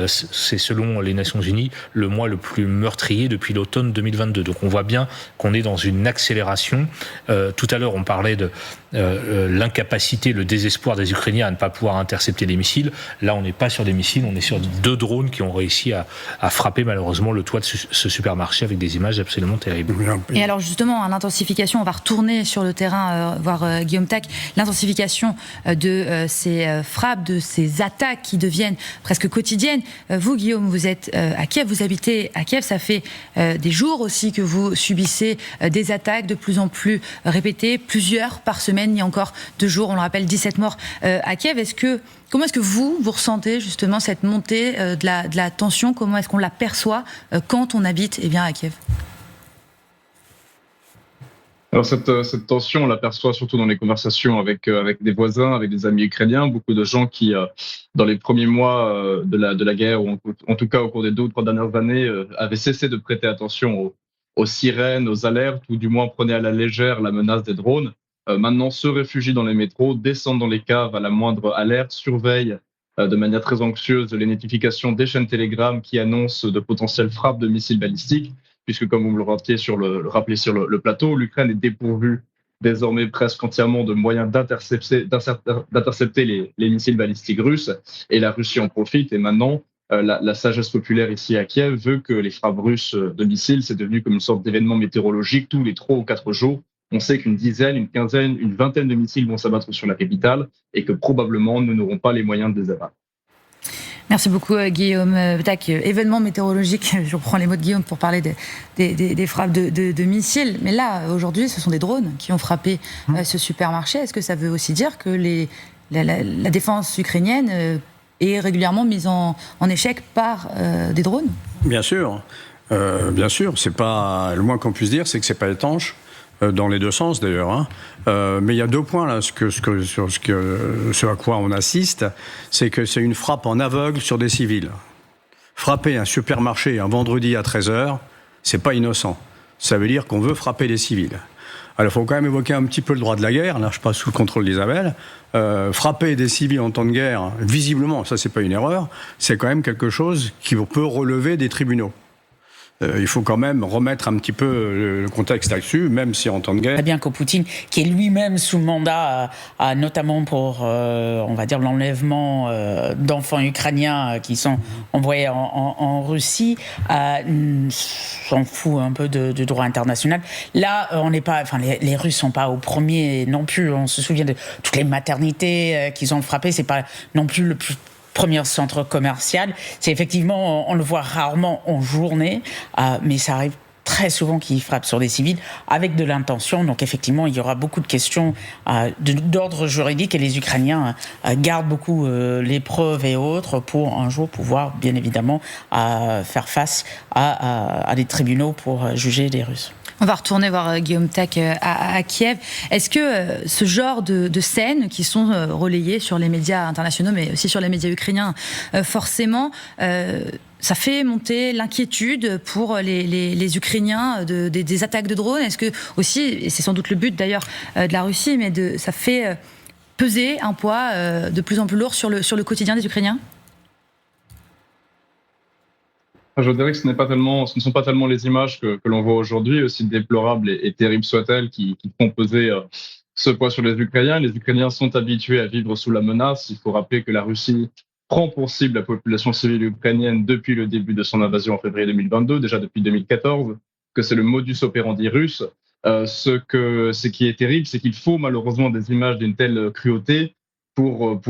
c'est selon les Nations Unies le mois le plus meurtrier depuis l'automne 2022. Donc on voit bien qu'on est dans une accélération. Tout à l'heure on parlait de l'incapacité, le désespoir des Ukrainiens à ne pas pouvoir intercepter des missiles. Là on n'est pas sur des missiles, on est sur 2 drones qui ont réussi à frapper malheureusement le toit de ce supermarché avec des images absolument terribles. Et alors justement, l'intensification, on va retourner sur le terrain, voir Guillaume Tac, l'intensification de ces frappes, de ces attaques qui deviennent presque quotidienne. Vous, Guillaume, vous êtes à Kiev, vous habitez à Kiev, ça fait des jours aussi que vous subissez des attaques de plus en plus répétées, plusieurs par semaine. Il y a encore 2 jours, on le rappelle, 17 morts à Kiev. Comment est-ce que vous ressentez justement cette montée de la tension? Comment est-ce qu'on la perçoit quand on habite à Kiev? Alors cette tension, on l'aperçoit surtout dans les conversations avec des voisins, avec des amis ukrainiens, beaucoup de gens qui, dans les premiers mois de la guerre, ou en tout cas au cours des 2 ou 3 dernières années, avaient cessé de prêter attention aux sirènes, aux alertes, ou du moins prenaient à la légère la menace des drones. Maintenant se réfugient dans les métros, descendent dans les caves à la moindre alerte, surveillent de manière très anxieuse les notifications des chaînes Telegram qui annoncent de potentielles frappes de missiles balistiques, puisque comme vous me le rappelez sur le plateau, l'Ukraine est dépourvue désormais presque entièrement de moyens d'intercepter les missiles balistiques russes, et la Russie en profite. Et maintenant, la sagesse populaire ici à Kiev veut que les frappes russes de missiles, c'est devenu comme une sorte d'événement météorologique tous les 3 ou 4 jours. On sait qu'une dizaine, une quinzaine, une vingtaine de missiles vont s'abattre sur la capitale et que probablement nous n'aurons pas les moyens de les abattre. Merci beaucoup Guillaume Tac. Événement météorologique, je reprends les mots de Guillaume pour parler des frappes de missiles. Mais là, aujourd'hui, ce sont des drones qui ont frappé ce supermarché. Est-ce que ça veut aussi dire que la défense ukrainienne est régulièrement mise en échec par des drones ? Bien sûr. C'est pas, le moins qu'on puisse dire, c'est que c'est pas étanche. Dans les deux sens d'ailleurs. Mais il y a 2 points là, ce à quoi on assiste, c'est que c'est une frappe en aveugle sur des civils. Frapper un supermarché un vendredi à 13h, c'est pas innocent. Ça veut dire qu'on veut frapper les civils. Alors il faut quand même évoquer un petit peu le droit de la guerre, là je passe sous le contrôle d'Isabelle. Frapper des civils en temps de guerre, visiblement, ça c'est pas une erreur, c'est quand même quelque chose qui peut relever des tribunaux. Il faut quand même remettre un petit peu le contexte là-dessus, même si en temps de guerre... Très bien que Poutine, qui est lui-même sous mandat, notamment pour, on va dire, l'enlèvement d'enfants ukrainiens qui sont envoyés en Russie, s'en fout un peu du droit international. Là, on n'est pas, les Russes sont pas au premier non plus. On se souvient de toutes les maternités qu'ils ont frappées. C'est pas non plus le plus premier centre commercial. C'est effectivement, on le voit rarement en journée, mais ça arrive très souvent qu'ils frappent sur des civils avec de l'intention. Donc effectivement, il y aura beaucoup de questions d'ordre juridique et les Ukrainiens gardent beaucoup les preuves et autres pour un jour pouvoir, bien évidemment, faire face à des tribunaux pour juger les Russes. On va retourner voir Guillaume Tac à Kiev. Est-ce que ce genre de scènes qui sont relayées sur les médias internationaux, mais aussi sur les médias ukrainiens, forcément, ça fait monter l'inquiétude pour les Ukrainiens des attaques de drones? Est-ce que aussi, et c'est sans doute le but d'ailleurs de la Russie, mais ça fait peser un poids de plus en plus lourd sur le quotidien des Ukrainiens? Je dirais que ce ne sont pas tellement les images que l'on voit aujourd'hui, aussi déplorables et terribles soient-elles, qui font peser ce poids sur les Ukrainiens. Les Ukrainiens sont habitués à vivre sous la menace. Il faut rappeler que la Russie prend pour cible la population civile ukrainienne depuis le début de son invasion en février 2022, déjà depuis 2014, que c'est le modus operandi russe. Ce qui est terrible, c'est qu'il faut malheureusement des images d'une telle cruauté pour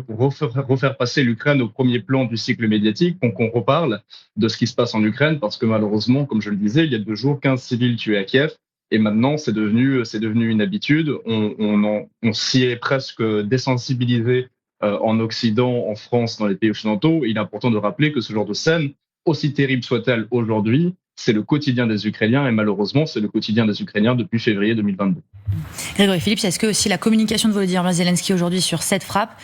refaire passer l'Ukraine au premier plan du cycle médiatique, pour qu'on reparle de ce qui se passe en Ukraine, parce que malheureusement, comme je le disais, il y a 2 jours, 15 civils tués à Kiev, et maintenant c'est devenu une habitude. On s'y est presque désensibilisé en Occident, en France, dans les pays occidentaux. Il est important de rappeler que ce genre de scène, aussi terrible soit-elle aujourd'hui, c'est le quotidien des Ukrainiens, et malheureusement, c'est le quotidien des Ukrainiens depuis février 2022. Grégory Phillips, est-ce que aussi la communication de Volodymyr Zelensky aujourd'hui sur cette frappe,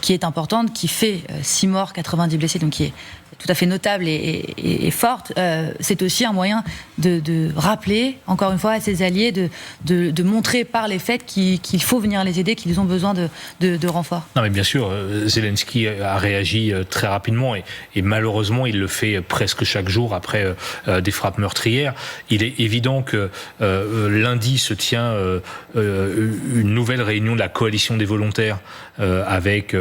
qui est importante, qui fait 6 morts, 90 blessés, donc qui est tout à fait notable et forte, c'est aussi un moyen de rappeler, encore une fois, à ses alliés, de montrer par les faits qu'il faut venir les aider, qu'ils ont besoin de renforts. Non mais bien sûr, Zelensky a réagi très rapidement et malheureusement il le fait presque chaque jour après des frappes meurtrières. Il est évident que lundi se tient une nouvelle réunion de la coalition des volontaires avec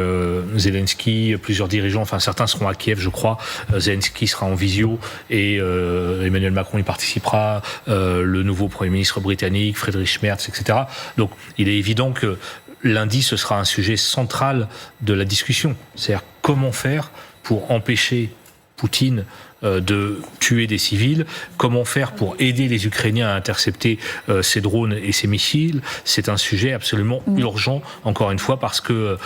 Zelensky, plusieurs dirigeants, enfin certains seront à Kiev je crois, Zelensky sera en visio et Emmanuel Macron y participera, le nouveau Premier ministre britannique, Friedrich Merz, etc. Donc il est évident que lundi ce sera un sujet central de la discussion, c'est-à-dire comment faire pour empêcher Poutine de tuer des civils, comment faire pour aider les Ukrainiens à intercepter ces drones et ces missiles. C'est un sujet absolument urgent, encore une fois, parce que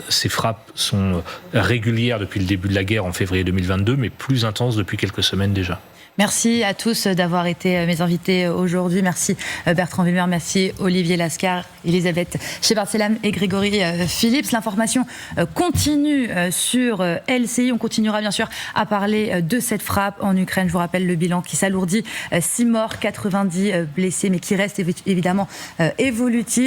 ces frappes sont régulières depuis le début de la guerre en février 2022, mais plus intenses depuis quelques semaines déjà. Merci à tous d'avoir été mes invités aujourd'hui. Merci Bertrand Wilmer, merci Olivier Lascar, Elisabeth Shepard-Selam et Grégory Phillips. L'information continue sur LCI. On continuera bien sûr à parler de cette frappe en Ukraine. Je vous rappelle le bilan qui s'alourdit, 6 morts, 90 blessés, mais qui reste évidemment évolutif.